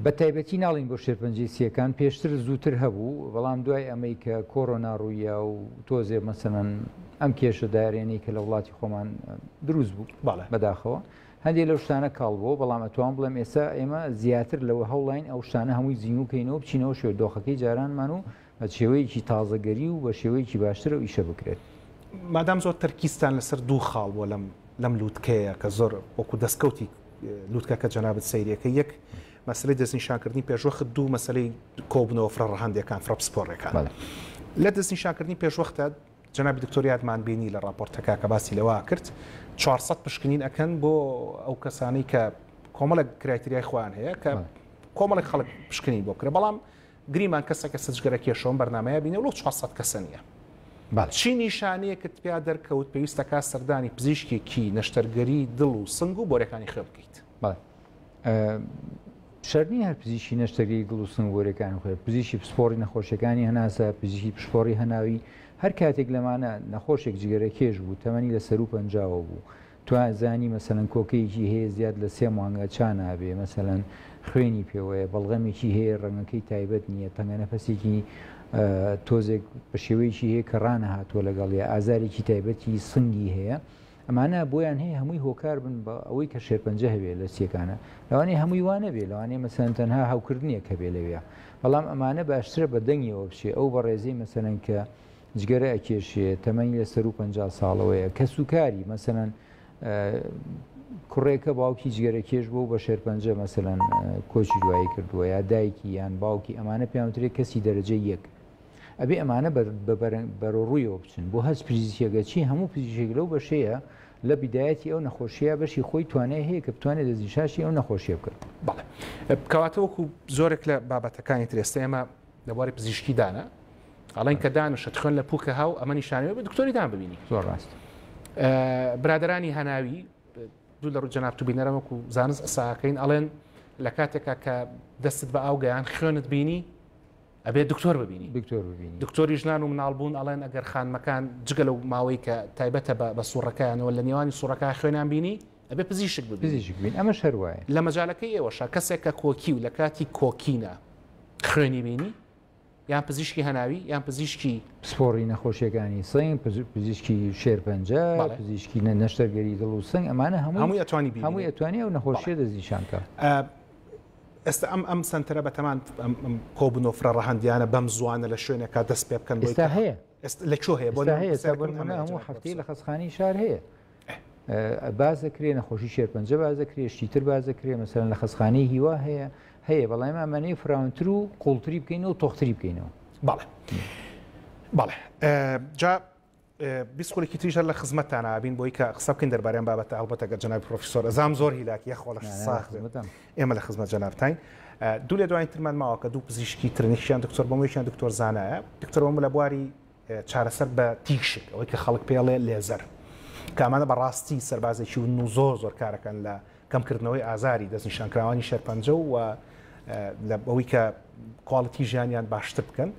بە تایبەتی ناڵین بۆ شێرپەنجەی سیەکان پێشتر زووتر هەبوو بەڵام دوای ئەمەی کە کۆرۆنا ڕوویە و تۆزێ مەسەنەن ئەم کێشە دارێنەی کە لە وڵاتی خۆمان دروست بوو بەداخەوە هەندێک لەو شتانە کاڵ بۆ بەڵام ئەتوان بڵێم ئێستا ئێمە زیاتر لەوە هەوڵین ئەو شتانە هەمووی زیینوکەینەوە بچینەوە شێ دۆخەکەی جارانمان و بە شێوەیەکی تازەگەری و بە شێوەیەکی باشترە و ئیشە بکرێت مادام زۆر تەرکیستان لەسەر دوو خاڵ بۆ لەم لووتکەیە کە زۆر وەکو دەستکەوتی لووتکەکە جەنابەت سەیرەکە یەک مەسلەی دەستنیشانکردنی پێشوەخت دوو مەسلەی کۆبنەوە فرەڕەهەندەکان فرەپسپۆڕەکان لە دەستنیشانکردنی پێشوەختە جەنابی دکتۆریاتمان بینی لە راپۆرتەکە کە باسی لەوە کرد 400 پشکنین ئەکەن بۆ ئەو کەسانی کە کۆمەڵک کرایتریای خۆیان هەیە کە کۆمەڵک خەڵک پشکنی بۆ کرێ بەڵام گریمان کەسێکە سەجگەرە کێشەوە بەرنامەیە بینێ و 400 کەسە نیە چی نیشانەیەکت پیا دەرکەوت پێویستە کا سەردانی پزیشکێکی نەشتەرگەری دڵ و سنگ و بۆرەکانی خێ بکەیت؟ شەرنی هەر پزیشکی نەشتەرگەری دڵ و سنگ بۆرەکانی خۆی پزیشکی پسپۆڕی نەخۆشیەکانی هەناسە پزیشکی پشپۆڕی هەناوی هەر کاتێک لەمانە نەخۆشێک جگەرە کێش بوو تەمەنی لە سەر و پەنجاوە بوو تو زانی مەسەلەن کۆکەیەکی هەیە زیاد لە 3 مانگە چا نابێ مەسەلەن خوێنی پێوەیە بەڵغەمێکی هەیە ڕەنگەکەی تایبەت نییە تەنگە نەفەسێکی تۆزێک بە شێوەیەکی هەیە کە ڕانە هاتووە لەگەڵیە ئازارێکی تایبەتی سنگی هەیە ئەمانە بۆیان هەیە هەمووی هۆکار بن بە ئەوەی کە شێرپەنجە هەبێ لە سیەکانە لەوانەیە هەمووی وانە بێ لەوانەیە مەسەلەن تەنها هاوکردنیە کە بێ لەوێ بەڵام ئەمانە باشترە بە دەنگیەوە بچێ ئەو بە ڕێزەی مەسەلەن کە جگەرە ئەکێشێ تەمەنی لە سەر و 50 ساڵەوەیە کە سوکاری مەسەلەن کوڕێکە باوکی جگەرە کێش بوو بە شێرپەنجە مەسەلەن کۆچی دوایی کردووە یا دایکی یان باوکی ئەمانە پێیانوترێت کەسی دەرەجە 1 ئەبێ ئەمانە بەرەڕوویەوە بچن بۆ هەست پزیشکێکی هەموو پزیشک لەو بەشەیە لە بیدایەتی ئەو نەخۆشیە بەشی خۆی توانای هەیە کە بتوانێت دەستنیشانی ئەو نەخۆشیە بکرد. بەڵێ کەواتەوەکو زۆرێک لە بابەتەکانی ترێستە ئێمە لەبواری پزیشکی دانا ئەڵێن کە دانشت خوێن لە پووکە هاو ئەمە نیشانەوە بە دکتۆری دان ببینی زۆر ڕاست. برادرانی هەناوی دوو لە ڕوو جەناب تو بینەرەوەکو زانست ئەساکەین ئەڵێن لە کاتێکا کە دەستت بە ئاو گەیان خوێنت بینی ئەبێ دکتۆر ببینی دکتۆری ژنان و مناڵبوون ئەڵێن ئەگەر خانمەکان جگە لەو ماوەی کە تایبەتە بە سوڕەکەیانەوە لە نێوانی سوڕەکە خوێنیان بینی ئەبێ پزیشک ببین ئەمە شەروایە لە مەجالەکەی ئێوەشە کەسێک کە کۆکی و لە کاتی کۆکینە خوێنی بینی یان پزیشکی هەناوی یان پزیشکی پسپۆڕی نەخۆشیەکانی سنگ پزیشکی شێرپەنجە پزیشکی نەشتەرگەری دڵ و سنگ ئەمانە هەمووی ئەتوانی ئەو نەخۆشیە دەستنیشانکە. ئێستا ئەم سنتەرە بەتەمان کۆبنۆفرە ڕەهەندیانە بەم زوانە لە شوێنێکا دەست پێ بکەن ئێستا هەیە لەکوێ هەیە بۆ هەموو هەفتەی لە خەسخانی شار هەیە باز دەکرێ نەخۆشی شێرپەنجە باز دەکرێ شتیتر باز دەکرێ مەسەلەن لە خەسخانەی هیوا هەیە بەڵام ئەمانەی فراونتر و قوڵتری بکەینەوە و تۆختری بکەینەوە. بەڵێ جا بیسکۆلێکی تریژە لە خزمەتتانە بین بۆی کە قسە بکەین دەربارەیان بابەتە هەڵبەتە جەنابی پرۆفیسۆر ئەزام زۆر هیلاکی خۆڵەش ساخت ئێمە لە خزمەت جەنابتین دوو لێ دوایین ترمان ماوە کە دوو پزیشکی ترنیشیان دکتۆر بۆمەیەکیان دکتۆر زانایە دکتۆرەوە لە بواری چارەسەر بە تیشک ئەوەی کە خەڵک پێڵێ لێزەر کامانە بەڕاستی سەربازێکی و زۆر کارەکەن لە کەمکردنەوەی ئازاری دەستنیشانکراوانی شێرپەنجە و لە ئەوەی کە کواڵیتی ژیانیان باشتر بکەن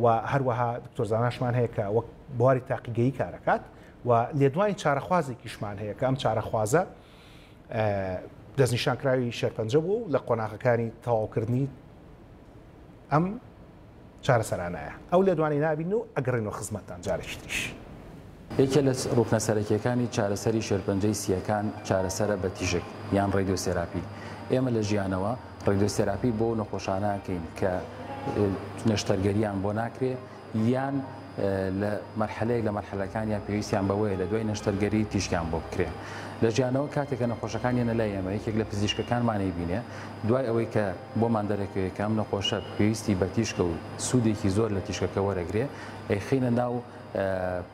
و هەروەها دکتۆر زاناشمان هەیە کە وەک بواری تاقیگەیی کارەکات و لێدوانی چارەخوازێکیشمان هەیە کە ئەم چارەخوازە دەستنیشانکراوی شێرپەنجە بوو لە قۆناغەکانی تەواوکردنی ئەم چارەسەرانایە ئەو لێدوانی نابین و ئەگەڕێنەوە خزمەتتان جارێکی تریش. یەکێ لە ڕوکنە سەرەکیەکانی چارەسەری شێرپەنجەی سیەکان چارەسەرە بە تیژک یان ڕێدیۆسێراپی. ئێمە لە ژیانەوە ڕێدیۆسێراپی بۆ نەخۆشانەکەین کە نەشتەرگەریان بۆ ناکرێ یان لە مەرحەلەیەک لە مەرحەلەکانیان پێویستیان بەوەیە لە دوای نەشتەرگەری تیشکیان بۆ بکرێ. لە ژیانەوە کاتێکە نەخۆشەکانیانە لای ئێمە یەکێک لە پزیشکەکانمانەی بینێ دوای ئەوەی کە بۆمان دەرەکەوێت ئەم نەخۆشە پێویستی بە تیشکە و سوودێکی زۆر لە تیشکەکە وەرەگرێ ئەیخینە ناو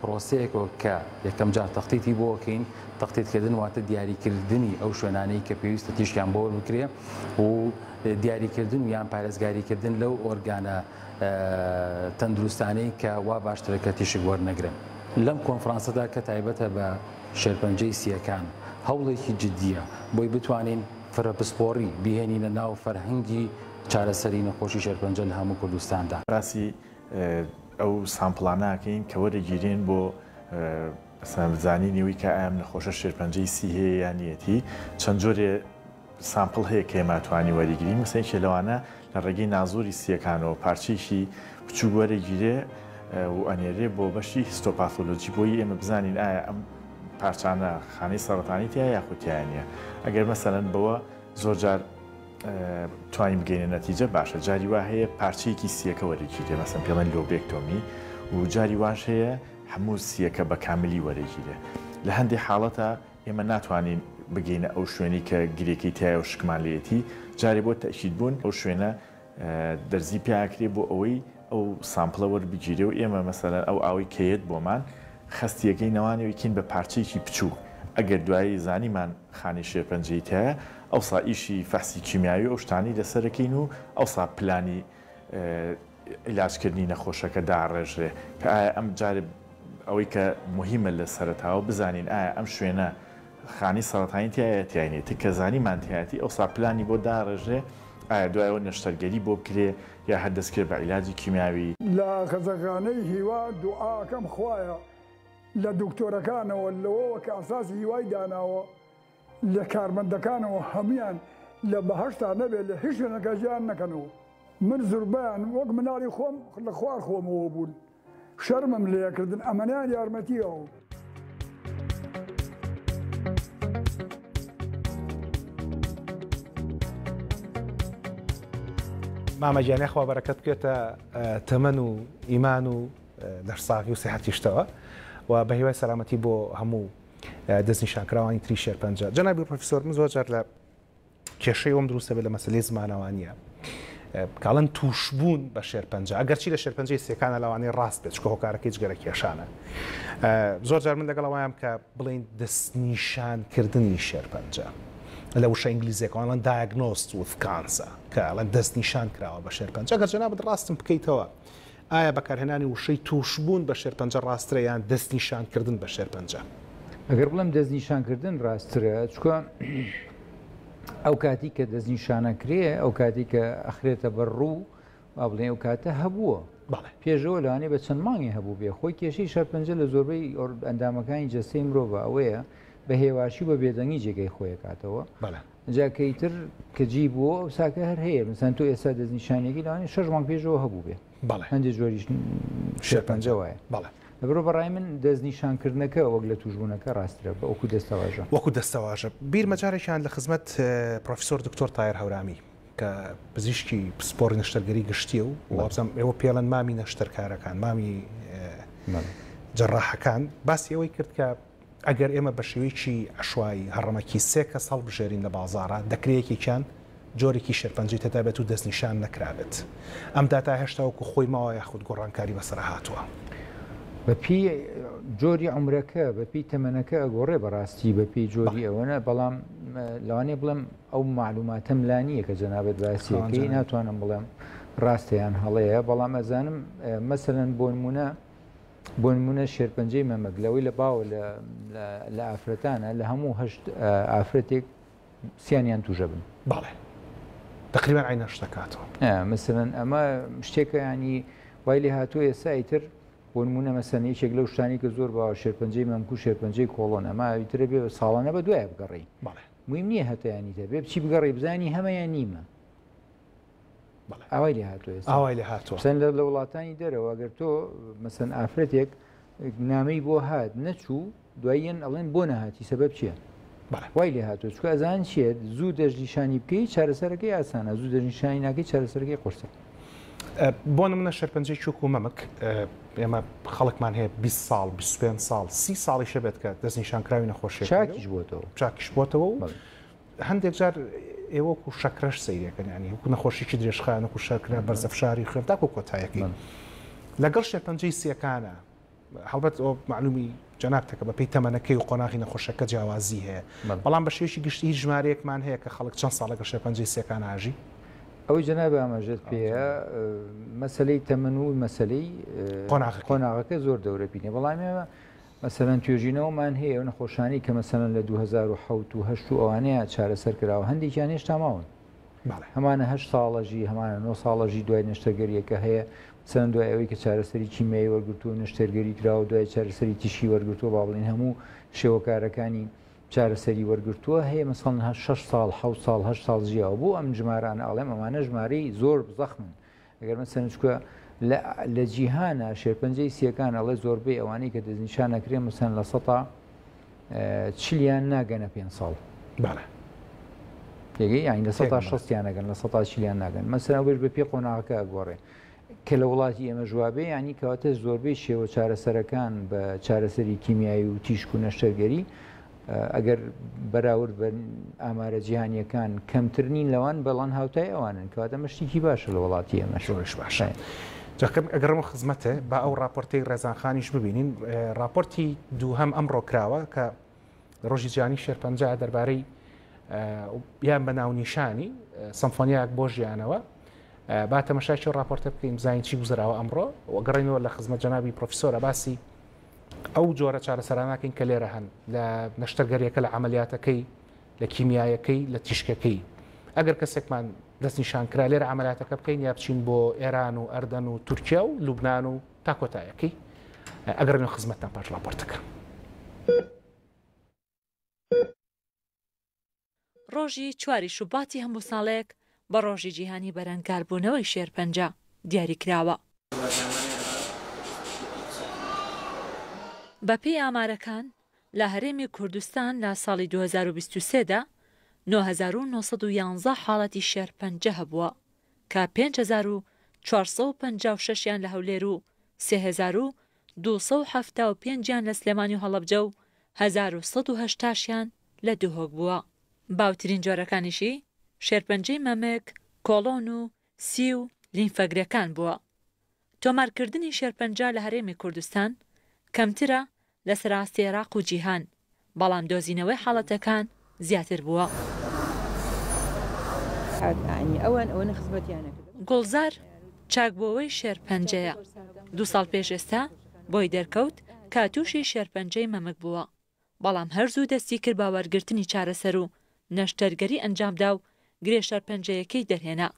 پرۆسەیەکەوە کە یەکەم جار تەختیتی بۆکەین تەختیتکردن واتە دیاریکردنی ئەو شوێنانەی کە پێویستە تیشکیان بۆ بکرێ و دیاریکردن و یان پارێزگاریکردن لەو ئۆرگانە تەندروستانەی کە وا باشترە کە تیشک وەرنەگرن. لەم کۆنفرانسەدا کە تایبەتە بە شێرپەنجەی سیەکان هەوڵێکی جددیە بۆی بتوانین فرەپسپۆڕی بهێنینە ناو فەرهەنگی چارەسەری نەخۆشی شێرپەنجە لە هەموو کوردستاندا. ڕاستی ئەو سامپڵاناکەین کە وەرەگیرین بۆ بزانینەوەی کە ئەم نەخۆشە شێرپەنجەی سی هەیە یانیەتی چەند جۆرێ سامپڵ هەیە کە ئێماتوانی وەرەگیرین مثلەیەکێ لەوانە لە ڕێگەی نازۆری سیەکانەوە پارچێکی بچوو وەرەگیرێ و ئەنێرێ بۆ بەشی هیستۆپاتۆلۆجی بۆی ئێمە بزانین ئایا ئەم پارچانە خانەی سەرەتانی تیا یاخوتیانە ئەگەر مەسەلەن بەوە زۆر جار توانین بگەینە نەتیجە باشە جاری وا هەیە پارچەیەکی سیەکە وەرەگیرێ مەسەن پێڵەن لۆبێکتۆمی و جاری واش هەیە هەموو سیەکە بە کاملی وەرەگیرێ لە هەندێک حاڵەتە ئێمە ناتوانین بگەینە ئەو شوێنی کە گرێکی تایە و شکمانلێتی جارێ بۆ تەشید بوون ئەو شوێنە دەرزی پیاکرێ بۆ ئەوەی ئەو سامپڵە وەربگیرێ و ئێمە مەسەلەن ئەو ئاوی کەیت بۆمان خستیەکەی نەوانەوەیکین بە پارچەیەکی بچوو ئەگەر دوایی زانیمان خانی شێرپەنجەی تایە ئەوسا ئیشی فەحسی کیمیاوی ئەو شتانی لەسەرەکەین و ئەوسا پلانی عیلاجکردنی نەخۆشەکە داڕێژرێ کە ئایا ئەم جارێ ئەوەی کە مهمە لە سەرتاوە بزانین ئایا ئەم شوێنە خانی سەرەتایەتیایەتی کە زانیمانتیایەتی ئەو ساپلانی بۆ داڕژێ ئایا دوایەوە نەشتەرگەری بۆ بکرێ یا هەردەستکرێ بە عیلاجی کیمیاوی لە خەزەخانەی هیوا دوعاکەم خوایە لە دکتۆرەکانەوە لەوەوە کە ئاساسی هیوای داناوە لە کارمەندەکانەوە هەمویان لە بەهەشتا نەبێت لە هیچ شوێنەکە ژیان نەکەنەوە من زوربیان وەک مناڵی خۆم لە خوار خۆمەوە بوون شەرمم لێکردن ئەمەیان یارمەتیەوە. مامەگیانە خوا بەرەکەت بکێتە تەمەن و ئیمان و دەرساغی و سیحەتیشتەوە و بە هیوای سەلامەتی بۆ هەموو دەستنیشانکراوانی تری شێرپەنجە. جەنابی پرۆفیسۆر من زۆر جار لە کێشەی ئەوم دروستە بێت لە مەسلەی زمانەوانیە کاڵەن تووشبوون بە شێرپەنجە ئەگەرچی لە شێرپەنجەی سێکانە لەوانەیە ڕاست بێت چکە هۆکارەکەی جگەرە کێشانە زۆر جار من لەگەڵەوەیان کە بڵین دەستنیشانکردنی شێرپەنجە لە وشە ئینگلیزیەکەوانڵەن دایگنۆست وث کانسە کە ئەڵەن دەستنیشان کراوە بە شێرپەنجە ئەگەر جەنابەت ڕاستم بکەیتەوە ئایا بەکارهێنانی وشەی تووشبوون بە شێرپەنجە ڕاسترە یان دەستنیشانکردن بە شێرپەنجە؟ ئەگەر بڵم دەستنیشانکردن ڕاسترە چکە ئەو کاتی کە دەستنیشانەکرێ ئەو کاتی کە ئەخرێتە بەڕوو با بڵێ ئەو کاتە هەبووە پێشەوە لەوانێ بە چەند مانگی هەبوو بێ خۆی کێشەی شێرپەنجە لە زۆربەی ئەندامەکانی جەستەی مرۆڤ ئەوەیە بە هێواشی بە بێدەنگی جێگەی خۆی کاتەوە جاکەیتر کە جی بووە ئەو ساکە هەر هەیە مثلەن تۆ ئێستا دەستنیشانێکی لەوانێ 6 مانگ پێشەوە هەبوو بێ هەندێک جۆری شێرپەنجە وایە لەبەرۆ بەڕای من دەستنیشانکردنەکە وەک لە توشبوونەکە ڕاسترە بە وەکو دەستەواژە وەکو دەستەواژە بیر مەجارێکیان لە خزمەت پرۆفیسۆر دکتۆر تایر هەورامی کە پزیشکی سپۆری نەشتەرگەری گشتیە و وابزانم ئێوە پێڵەن مامی نەشتەرکارەکان مامی جەڕاحەکان باسی ئەوەی کرد کە ئەگەر ئێمە بە شێوەیەکی عشوایی هەڕەمەکی 3 کەس هەڵبژێرین لە بازاڕە دەکرێتێکیان جۆرێکی شێرپەنجەی تەدابێت و دەستنیشان نەکرابێت ئەم داتا هێشتا وەکو خۆی ماوە یاخود گۆڕانکاری بەسەر هاتووە بەپی جۆری عمرەکە بەپی تەمەنەکە ئەگۆڕێ بەڕاستی بەپی جۆری ئەوەنە بەڵام لەوانێ بڵم ئەو معلوماتەم لا نییە کە جەنابەت باسیەکەی ناتوانم بڵێم ڕاستیان هەڵەیە بەڵام ئەزانم مەسەلەن بۆ نمونە شێرپەنجەی مەمەگلەوەی لە باوە لە ئافرەتانە لە هەموو هەشت ئافرەتێک سییانیان توژە بن باڵێ تقریبان عینە شتەکاتەوە مەسەلەن ئەمە شتێکە ینی وای لێ هاتووە ئێستا ئیتر بۆ نمونە مەسەن یەکێک لەو شتانی کە زۆر باوە شێرپەنجەی مەمکو شێرپەنجەی کۆڵۆن ئەمە ئیترە بێ ساڵانە بە دوایە بگەڕی مویم نییە هەتایانی دەبێ بچی بگەڕی بزانی هەمەیان نیمە ئەوای لێ هاتووە ئەوای لێ هاتووە سەن لە وڵاتانی دەرەوە ئەگەر تۆ مەسەن ئافرەتێک نامەی بۆ هات نەچوو دواییان ئەڵێن بۆ نەهاتی سەبەب چییە؟ وای لێ هاتووە چکە ئەزان چێت زوو دەژنیشانی بکەی چارەسەرەکەی ئاسانە زوو دەژنیشانی ناکەی چارەسەرەکەی قورسە. بۆ نمونە شێرپەنجەی چووک و مەمک ئێمە خەڵکمان هەیە 20 ساڵ 25 ساڵ 30 ساڵی شەبێت کە دەستنیشانکراوی نەخۆشیێک چاکیش بۆتەوە چاکیش بۆتەوە و هەندێک جار ئێوەکو شەکرەش سەیرەکەن ینی وەکو نەخۆشیی درێژخان وەکو شەکرە بەرزەفشاری خوێنداکو کۆتایەکی لەگەڵ شێرپەنجەی سیەکانە هەڵبەت ئەو معلومی جەنابتەکە بەپێی تەمەنەکەی و قۆناغی نەخۆشەکە جیاوازی هەیە بەڵام بە شێوەیەکی گشتی هیچ ژمارەیەکمان هەیە کە خەڵک چەند ساڵ لەگەڵ شێرپەنجەی سیەکان ئاژی ئەوەی جەنابێ ئاماژێت پێەیە مەسلەی تەمەن و مەسلەی قۆناغەکە زۆر دەورە بینێ بەڵام ئێمە مەسەلەن توێژینەوەمان هەیە ئەو نەخۆشانی کە مەسەلەن لە 2007 و 8 ئەوانەیە چارەسەر کراوە هەندێکیان هێشتا ماون هەمانە 8 ساڵەژی هەمانە 9 ساڵەژی دوای نەشتەرگەریەکە هەیە چەند دوای ئەوەی کە چارەسەری کیمیایی وەرگرتووە نەشتەرگەری کراوە دوای چارەسەری تیشی وەرگرتووە با بڵین هەموو شێوەکارەکانی چارەسەری وەرگرتووە هەیە مەسەڵەن 6 ساڵ 7 ساڵ 8 ساڵ ژیاوە بۆ ئەم ژمارانە ئەڵێم ئەمانە ژمارەی زۆر بزەخمن ئەگەر مەسەلەن چکە لە جیهانە شێرپەنجەی سیەکان ئەڵێ زۆربەی ئەوانەی کە دەستنیشان نەکرێن مەسەلەن لە 40 ناگەنە 5 ساڵ تێگەی یانی لە 60 ناگەن لە 40 ناگەن مەسەلەن ئەوەش بە پێ قۆناغەکە ئەگۆڕێ کە لە وڵاتی ئێمە جوابێ ینی کەواتە زۆربەی شێوە چارەسەرەکان بە چارەسەری کیمیایی و تیشک و نەشتەرگەری ئەگەر بەراورد بە ئامارە جیهانیەکان کەمتر نین لەوان بەڵان هاوتای ئەوانن کەواتە مەشتێکی باشە لە وڵاتی ئێمە شۆش باشە ئەگەرمە خزمەتە با ئەو راپۆرتەی ڕێزانخانیش ببینین راپۆرتی دووهەم ئەمڕۆ کراوە کە ڕۆژی جیهانی شێرپەنجە دەربارەی یان بە ناونیشانی سەمفۆنیاک بۆ ژیانەوە با تەمەشای راپۆرتە بکەین بزانین چی گوزراوە ئەمڕۆ وەگەڕێنەوە لە خزمەت جەنابی پرۆفیسۆرە باسی ئەو جۆرە چارەسەراناکەین کە لێرە هەن لە نەشتەرگەریەکە لە عملیاتەکەی لە کیمیایەکەی لە تیشکەکەی ئەگەر کەسێکمان دەستنیشان کرا لێرە عملیاتەکە بکەین یا بچین بۆ ئێران و ئەردەن و تورکیا و لوبناان و تا کۆتایەکەی ئەگەر نوێ خزمەتتان پاش ڕاپۆرتەکە. ڕۆژی 4 شوباتی هەموو ساڵێک بە ڕۆژی جیهانی بەرەنگاربوونەوەی شێرپەنجە دیاری کراوە. بەپێی ئامارەکان لە هەرێمی کوردستان لە ساڵی 2023دا 9911 حاڵەتی شێرپەنجە هەبووە کە 5456یان لە هەولێر و 3275یان لە سلێمانی و هەڵەبجە و 1180یان لە دوهۆک بووە. باوترین جۆرەکانیشی شێرپەنجەی مەمک، کۆڵۆن و سی و لینفەگرەکان بووە. تۆمارکردنی شێرپەنجە لە هەرێمی کوردستان کەمترە لە سەراستی عێراق و جیهان، بەڵام دۆزینەوەی حاڵەتەکان زیاتر بووە. گوڵزار چاکبۆوەی شێرپەنجەیە. 2 ساڵ پێش ئێستا بۆی دەرکەوت کە تووشی شێرپەنجەی مەمک بووە، بەڵام هەرزوو دەستی کرد باوەرگرتنی چارەسەر و نەشتەرگەری ئەنجامدا و گرێ شێرپەنجەیەکەی دەرهێنا.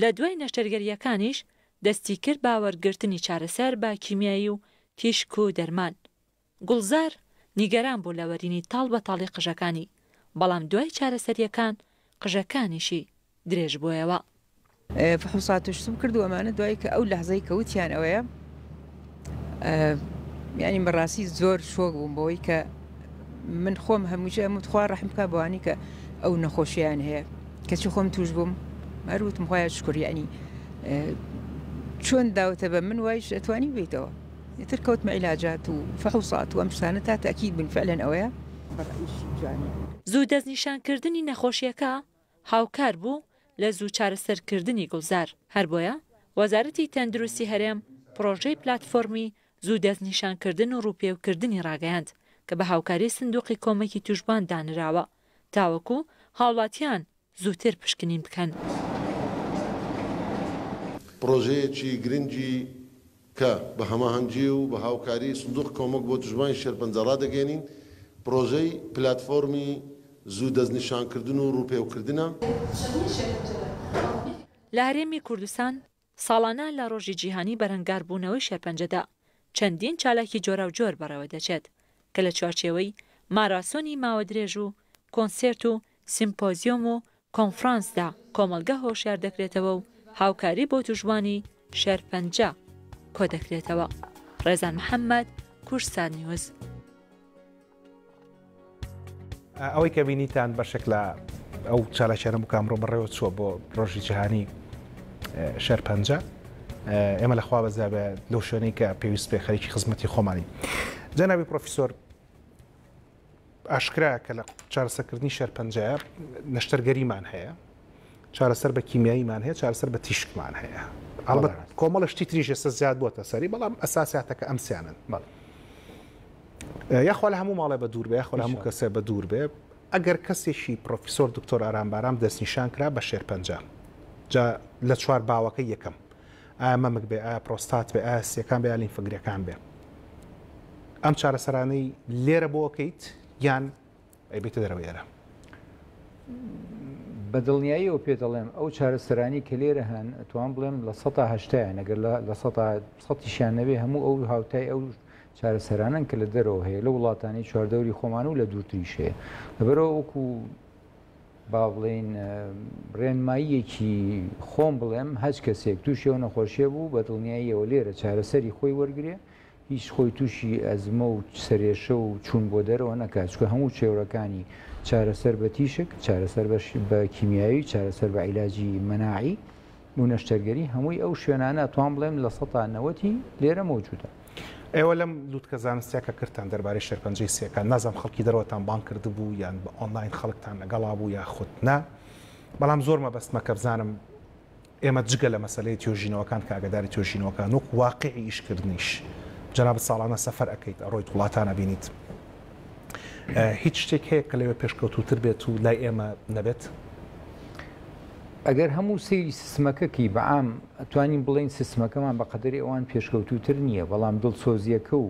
لە دوای نەشتەرگەریەکانیش دەستی کرد باوەرگرتنی چارەسەر با کیمیایی و تیشک و دەرمان. گوڵزار نیگەران بوو لە وەرینی تاڵ بە تاڵی قژەکانی، بەڵام دوای چارەسەریەکان قژەکانیشی درێژ بوویەوە. فحوسات توشتم کرد و ئەمانە دوای کە ئەو لەحزەی کەوتیان ئەوەیە، یعنی بەڕاستی زۆر شۆک بووم بەوەی کە من خۆم هەمووشە خوا ڕەحم بکە بەوانی کە ئەو نەخۆشییان هەیە کەچی خۆم توش بووم هەروتم خۆیان شکر، یعنی چۆن داوتە بە من وایش ئەتوانی بێتەوە تر کەوتمە عیلاجات و فحوسات و ئەم شتانە تا تاکید بن فعلەن ئەوەیە. زوو دەستنیشانکردنی نەخۆشیەکە هاوکار بوو لە زوو چارەسەرکردنی گوڵزار. هەر بۆیە وەزارەتی تەندروستی هەرێم پرۆژەی پلاتفۆرمی زوو دەستنیشانکردن و ڕووپێوکردنی ڕاگەیاند کە بە هاوکاری سندوقی کۆمەکی توشبان دانراوە تاوەکو هاوڵاتیان زووتر پشکنین بکەن. پرۆژەیەکی گرنگی کە بە هەماهەنگی و بە هاوکاری سندوق کۆمەک بۆ توشبانی شێرپەنجە ڕادەگەێنین، پرۆژەی پلاتفۆرمی زوو دەستنیشانکردن و ڕووپێوکردنە. لە هەرێمی کوردستان ساڵانە لە ڕۆژی جیهانی بەرەنگاربوونەوەی شێرپەنجەدا چەندین چالاکی جۆرە و جۆر بەڕێوە دەچێت کە لە چوارچێوەی ماراسۆنی ماوە درێژ و کۆنسێرت و سیمپۆزیۆم و کۆنفرانسدا کۆمەلگە هۆشیار دەکرێتەوە و هاوکاری بۆ توشبانی شێرپەنجە کۆ دەکرێتەوە. ڕێزان محەممەد، کورسان نیوز. ئەوەی کە بینیتان بەشێک لە ئەو چالاکیانە بکەمڕۆ بەڕێوە چووە بۆ ڕۆژی جیهانی شێرپەنجە. ئێمە لەخوا بەزا بە لەو شوێنەی کە پێویست پێ خەریکی خزمەتی خۆمانی. جەنابی پرۆفیسۆر، ئاشکرا کە لە چارەسەرکردنی شێرپەنجەیە نەشتەرگەریمان هەیە، چارەسەر بە کیمیاییمان هەیە، چارەسەر بە تیشکمان هەیە. ئەڵبەت کۆمەڵە شتی تریش ئێستا زیاد بووەتە سەری، بەڵام ئەساسیاتەکە ئەمسیانن. یاخوا لە هەموو ماڵێ بە دوور بێ، یاخوا لە هەموو کەسێ بە دوور بێ، ئەگەر کەسێکی پرۆفیسۆر دکتۆر ئارام بارام دەستنیشان کرا بە شێرپەنجە، جا لە چوار باوەکە یەکەم ئایا مەمک بێ، ئایا پرۆستات بێ، ئایا سیەکان بێ، یا لینفەگرەکان بێ، ئەم چارەسەرانەی لێرە بۆکەیت یان ئەیبێتە دەرەوە ئێرە؟ بە دڵنیاییەوە پێ دەڵێم ئەو چارەسەرانی کە لێرە هەن ئەتوان بڵێم لە 180 ئەگەر لە 100یان نەبێ هەموو ئەو هاوتای ئەو چارەسەرانن کە لە دەرەوە هەیە لە وڵاتانی چواردەوری خۆمان و لە دوورتریش هەیە. لەبەرەوە وەکو با بڵێن ڕێنماییەکی خۆم بڵێم هەچ کەسێک تووشی ئەو نەخۆشیە بوو بە دڵنیاییەوە لێرە چارەسەری خۆی وەرگێ، هیچ خۆی تووشی ئەزمە و سەرێشە و چوون بۆ دەرەوە نەکات، چکە هەموو چێوەکانی چارەسەر بە تیشک، چارەسەر بە کیمیایی، چارەسەر بە عیلاجی مەناعی و نەشتەرگەری، هەمووی ئەو شوێنانە ئەتوان بڵێم لە 190 لێرە مەوجودە. ئێوە لەم لووتکە زانستیاکە کردتان دەربارەی شێرپەنجەی سیەکان، نازانم خەڵکی دەرەوەتان بان کرد بوو یان بە ئۆنلاین خەڵکتان لەگەڵا بوو یا خودت نا، بەڵام زۆر مەبەستمە کە بزانم ئێمە جگە لە مەسەلەی توێژینەوەکان کە ئاگاداری توێژینەوەکان وەک واقعی ئیشکردنیش جەناب ساڵانە سەفەر ئەەکەیت ئەڕۆیت وڵاتانە بینیت، هیچ شتێک هەیە کە لەوێ پێشکەوتوتر بێت و لای ئێمە نەبێت؟ ئەگەر هەموو سەیری سیستمەکەکی بەعام ئەتوانین بڵین سیستمەکەمان بە قەدەری ئەوان پێشکەوتوتر نییە، بەڵام دڵسۆزیەکە و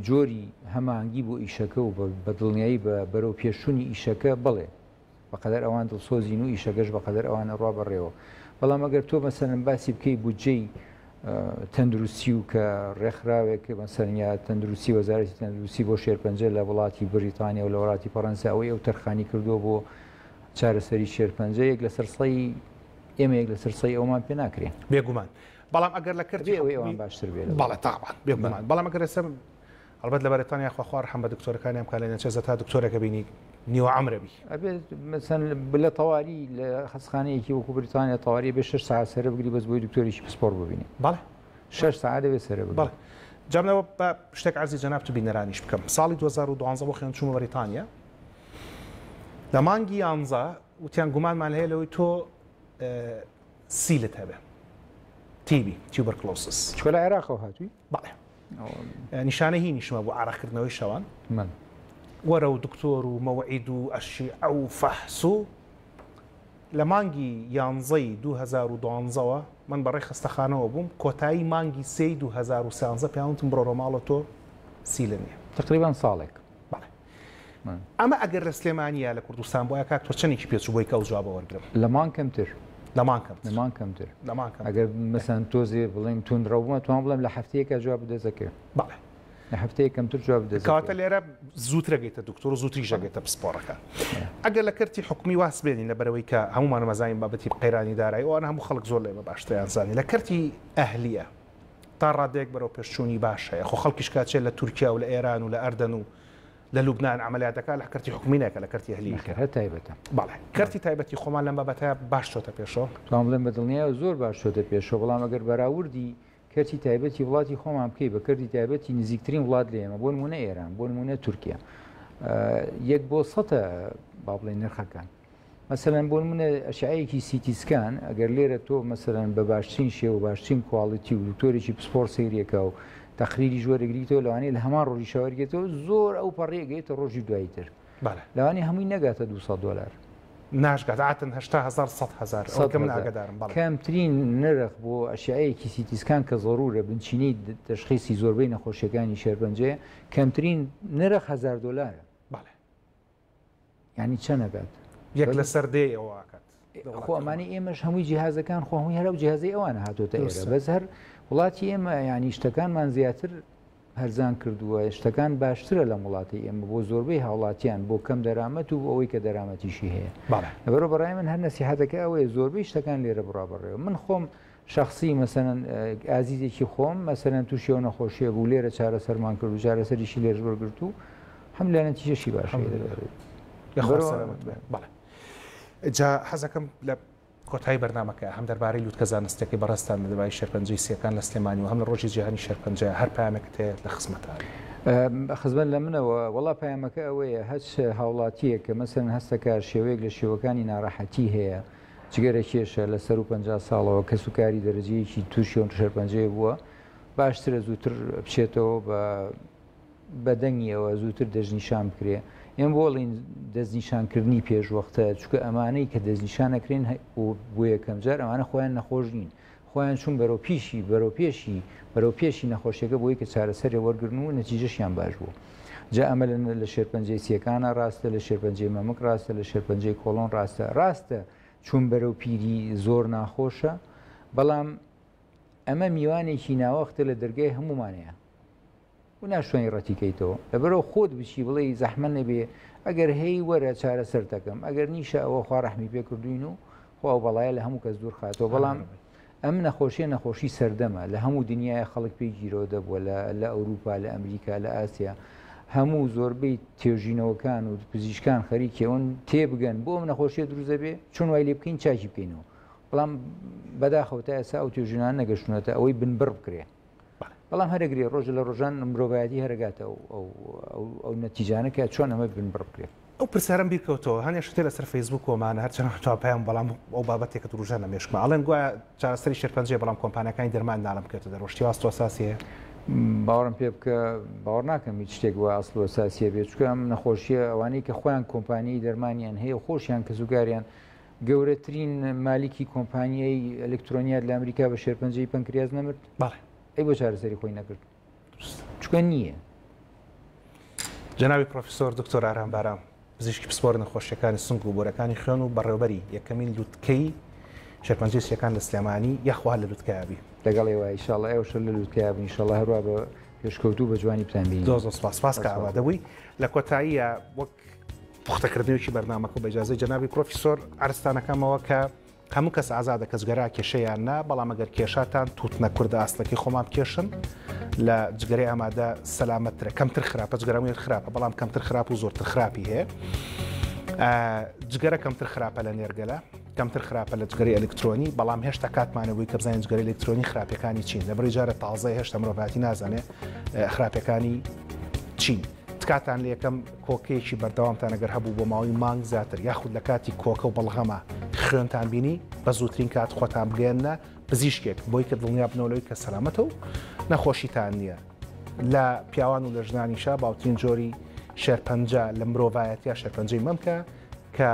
جۆری هەمانگی بۆ ئیشەکە و بە دڵنیایی بەرەو پێشوونی ئیشەکە بڵێ بەقەدەر ئەوان دڵسۆزین و ئیشەکەش بەقەدەر ئەوانە ڕوا بەڕێەوە بەڵام ئەگەر تۆ مەسەرەن باسی بکەی بودجەی تەندروستی و کە ڕێکخراوێک مەسەرنیا تەندروستی وەزارەتی تەندروستی بۆ شێرپەنجە لە وڵاتی بریتانیا و لە وڵاتی فەڕەنسا ئەوەی ئەو تەرخانی کردووە بۆ چارەسەری شێرپەنجەیەک لە سەرسەی ئێمەیەک لە سەرسەی ئەومان پێ ناکرێن بێگومان بەڵام ئەگەر لە کردی ئەوەی باشتر بێت بەڵێ تاوان بێگومان بەڵام ئەگەر ئێستا ئەلبەت لە بەریتانیا خواخوار هەم بە دکتۆرەکانیان کە لە نەچێزە تا دکتۆرێکە بینی نیوە عەمرەبی ئەبێت مەسەن لە تەواوی لە خەستخانەیەکی وەکو بریتانیا تەواوی بێ 6 ساعت سەرە بگری بەس بۆی دکتۆریشی پسپۆرت ببینی بەڵێ 6 ساعت دەبێت سەرە بگری بەڵێ جامنەوە بە شتێک عەرزی جەناب تو بینەرانیش بکەم ساڵی 2012 بۆ خوێن چوومە بەریتانیا لە مانگی 11 وتیان گومانمان هەیە لەوەی تۆ سیلت هەبێ تیبی تیوبەرکلۆسس چۆ لە عێراقەوە هاتووی بەڵێ نیشانە هی نیشمە بۆ ئاڕاکردنەوەی شەوان من وەرە و دکتۆر و مەوعید و ئەشیعە و فەحس و لە مانگی 11 2012 من بەڕێ خستەخانەوە بووم کۆتایی مانگی 3 2013 پیاوتم بڕۆ ڕۆماڵە تۆ سیلە نییە تقریبان ساڵێک بەڵێ ئەمە ئەگەر لە سلێمانیە لە کوردستان بۆیە کاک تۆ چەندێکی پێچوو بۆی کە ئەو جوابە وەرگرم لەمان کەمتر لەمان کەمتر ئەگەر مەسەن تۆزێ بڵێن تونندڕەوبمە توان بڵێم لە هەفتەیەکە جواب بدەزەکە بەڵێ لە هەفتەیە کەمتر جواب بدەزەکە کاتە لێرە زووترەگەیتە دکتۆر و زووتری ژەگەیتە پسپۆڕەکە ئەگەر لە کەرتی حکومی واس بێنین لە بەرەوەی کە هەمومان مەزانین بابەتی قەیرانی دارایی ئەوانە هەموو خەڵک زۆر لێمە باشتریان زانی لە کەرتی ئەهلیە تا ڕادەیەک بەرەو پێشچوونی باش هەیە خۆ خەڵکیش کاتچێت لە تورکیا و لە ئێران و لە ئەردەن و لە لوبنان عملیاتەکە لە کەرتی حکومینەکە لە کەرتی ئەهلی هەر تایبەتە بەڵێ کەرتی تایبەتی خۆمان لەم بابەتە باش چۆتە پێشەوە توان بڵێم بە دڵنیایە زۆر باش چۆتە پێشەوە بەڵام ئەگەر بەراوردی کەرتی تایبەتی وڵاتی خۆمان بکەی بە کەرتی تایبەتی نزیکترین وڵات لە ئێمە بۆ نمونە ئێران بۆ نمونە تورکیا 1/100 با بڵێ نرخەکان مەسەلەن بۆ نمونە ئەشعەیەکی سیتیسکان ئەگەر لێرە تۆ مەسەلەن بە باشترین شێوە باشترین کواڵیتی و دکتۆرێکی پسپۆر سەیرێکە و تەقریری ژوەرەگریتەوە لەوانەیە لە هەمان ڕۆژی شاوەرگێتەوە زۆر ئەو پەڕێگەیتە ڕۆژی دواییتر لەوانی هەمووی نەگاتە $200 ناشگات عاتن 8,000 کەمترین نرخ بۆ ئەشیایەکی سیتیسکان کە زۆرورە بنچینی تەشخیصی زۆربەی نەخۆشیەکانی شێرپەنجەیە کەمترین نرخ $1000 بەڵێ ینی چە نەکات یەک لە سەردەی ئەوەکات خۆ ئەمانی ئێمەش هەمووی جیهازەکان خۆ هەمووی هەرە و جیهازەی ئەوانە هاتۆتە ئێرە بەس هەر وڵاتی ئێمە ینی شتەکانمان زیاتر هەرزان کردووە شتەکان باشترە لە وڵاتی ئێمە بۆ زۆربەی هاوڵاتیان بۆ کەم دەرامەت و ئەوەی کە دەرامەتیشی هەیە لەبەرەوە بەڕای من هەر نەسیحەتەکە ئەوەیە زۆربەی شتەکان لێرە بڕابڕێەوە من خۆم شخصی مەسەرەن ئازیزێکی خۆم مەسەرەن تووشیەوە نەخۆشیە بوو لێرە چارەسەرمان کرد و چارەسەریشی لێرش وەرگرت و هەم لە نەتیجەشی باشە جا حەزەکەم لە کۆتایی بەرنامەکە هەم دەربارەی لووتکە زانستێکی بەڕستان دەبای شێرپەنجەی سیەکان لە سلێمانی و هەم لە ڕۆژی جیهانی شێرپەنجە هەر پامێکت هەیە لە خزمەتان خزمەت لە منەوە وەڵا پامەکە ئەوەیە هەچ هاوڵاتیە کە مەسەرەن هەستەکار شێوەیەک لە شێوەکانی ناڕەحەتی هەیە جگەرە کێشە لە 150 ساڵەوە کە سوکاری دەرەجەیەکی تووشی شێرپەنجەیە بووە باشترە زووتر بچێتەوە بە دەنگیەوە زووتر دەستنیشان بکرێ ئێم بۆڵین دەستنیشانکردنی پێشوەختە چکە ئەمانەی کە دەستنیشانەکرێن بۆ یەکەم جار ئەمانە خۆیان نەخۆش نین خۆیان چون بەرەو پێشی نەخۆشیەکە بۆی کە چارەسەرێ وەرگرن و نەتیجەشیان باش بوو جا ئەمە لە شێرپەنجەی سیەکانە ڕاستە لە شێرپەنجەی مەمک ڕاستە لە شێرپەنجەی کۆڵۆن ڕاستە چون بەرەو پیری زۆر ناخۆشە بەڵام ئەمە میوانێکی ناوەختە لە دەرگای هەمومانەیە و ناشوێنی ڕەتیکەیتەوە لەبەرەوە خۆت بچی بڵێ زەحمە نەبێ ئەگەر هەی وەرە چارەسەر دەکەم ئەگەر نیشە ئەوە خوا ڕەحمی پێ کردوین و خوا بەڵایە لە هەموو کەس دوور خاتەوە بەڵام ئەم نەخۆشی سەردەمە لە هەموو دنیای خەڵک پێی گیرەوە دەبووە لە ئەوروپا لە ئەمریکا لە ئاسیا هەموو زۆربەی تێژینەوەکان و پزیشکان خەریکەون تێبگەن بۆ ئەم نەخۆشیە دروزە بێ چۆن وای لێ بکەین چاکی بکەینەوە بەڵام بەداخەوە تا ئێستا ئەو تێژینان نەگەشتونەتە ئەوەی بنبڕ بکرێ بەڵام هەرەگرێ ڕۆژ لە ڕۆژان مرۆڤایەتی هەرگاتە ئەو نەتیجانەکە چۆن ئەمە بنبڕ بکرێت ئەو پرسیارم بیرکەوتەوە هەنێ شتێ لەسەر فەیسبوک کۆمانە هەرچەند تاپیان بەڵام ئەو بابەتێکە ڕژان نەمێشکمە ئەڵێن گوایە چارەسەری شێرپەنجەیە بەڵام کۆمپانیەکانی دەرمان ناڵم بکێتە دەڕۆشتی واستۆ ساسیە باوەڕم پێ بکە باوەڕ ناکەم هیچ شتێک وە ئەسڵ و ساسیە بێت چکە ئەم نەخۆشیە ئەوانەی کە خۆیان کۆمپانیای دەرمانیان هەیە خۆشیان کە زوگاریان گەورەترین مالیکی کۆمپانیای ئەلکترۆنیات لە ئەمریکا بە شێرپەنجەی پەنکریاز نەمرد بەڵێ ئەی بۆ چارەسەری خۆی نەکرد چکە نییە جنابی پرۆفیسۆر دکتۆر ئارام بارام پزیشکی پسپۆر نەخۆشیەکانی سنگ و بۆرەکانی خوێن و بەڕێوەبەری یەکەمین لووتکەی شێرپەنجەی سیەکان لە سلێمانی یەخوا لە لووتکایابی لەگەڵ ئێوە ئینشاڵڵا ئێوەش لە لووتکایابی ئینشاڵڵا هەروە بە پێشکەوتوو بە جوانی بتانبینی. زۆر سپاس کە ئامادەبووی. لە کۆتاییە وەک پوختەکردنەوەکی بەرنامەکە بە ئیجازەی جەنابی پرۆفیسۆر عرضتانەکەمەوە کە هەموو کەس ئازادە کەسگەرا کێشەیان نا، بەڵام ئەگەر کێشاتان تووتنە کووردە ئاستەکەی خۆمان بکێشن لە جگەرەی ئامادە سەلامەترە، کەمتر خراپە، جگەرەموویەت خراپە، بەڵام کەمتر خراپ و زۆرتر خراپی هەیە. جگەرە کەمتر خراپە لە نێرگەلە، کەمتر خراپە لە جگەری ئەلکترۆنی، بەڵام هێشتا کاتمانەوەی کە بزانین جگەری ئەلکترۆنی خراپەکانی چین. لەبەری جارە تازای هێشتا مرۆڤاتی نازانێ خراپەکانی چین. تکاتان لە یەکەم کۆکەیەکی بەردەوامتان ئەگەر هەبوو بۆ ماوەی مانگ زیاتر یاخود لە کاتی کۆکە و بەڵغەمە خوێنتان بینی بە زووترین کات خۆتان بگەێنە پزیشکێک بۆی کە دڵنیا بنەوەی کە سەلامەتە و نەخۆشیتان نییە. لە پیاوان و لە ژنانیشا باوترین جۆری شێرپەنجە لە مرۆڤایەتیا شێرپەنجەی مەمکە کە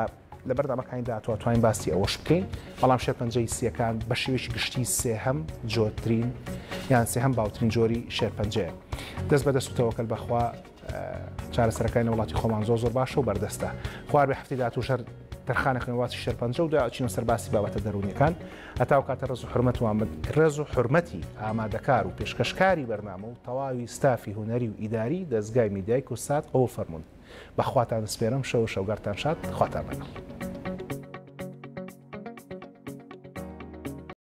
لە بەردەمەکانی داتوانین باسی ئەوەش بکەین، بەڵام شێرپەنجەی سیەکان بە شێوەیەکی گشتی سێهەم جۆترین یان سێهەم باوترین جۆری شێرپەنجەیە. دەست بە دەست و تەوەکەل بەخوا چارەسەرەکانی وڵاتی خۆمان زۆر باشە و بەردەستە. خوار بە هەفتی داهاتوو تەرخانە خوێنەواتی شێرپەنجە و داچینە سەر باسی بابەتە دەرونیەکان هەتاو کاتە ڕێز و حرمەتی ئامادەکار و پێشکەشکاری بەرنامە و تەواوی ستافی هونەری و ئیداری دەستگای میدیای کوسات ئەوە فەرمونون. بەخواتان سپێرم شەو شەوگارتان شاد خواتان بەگەڵ.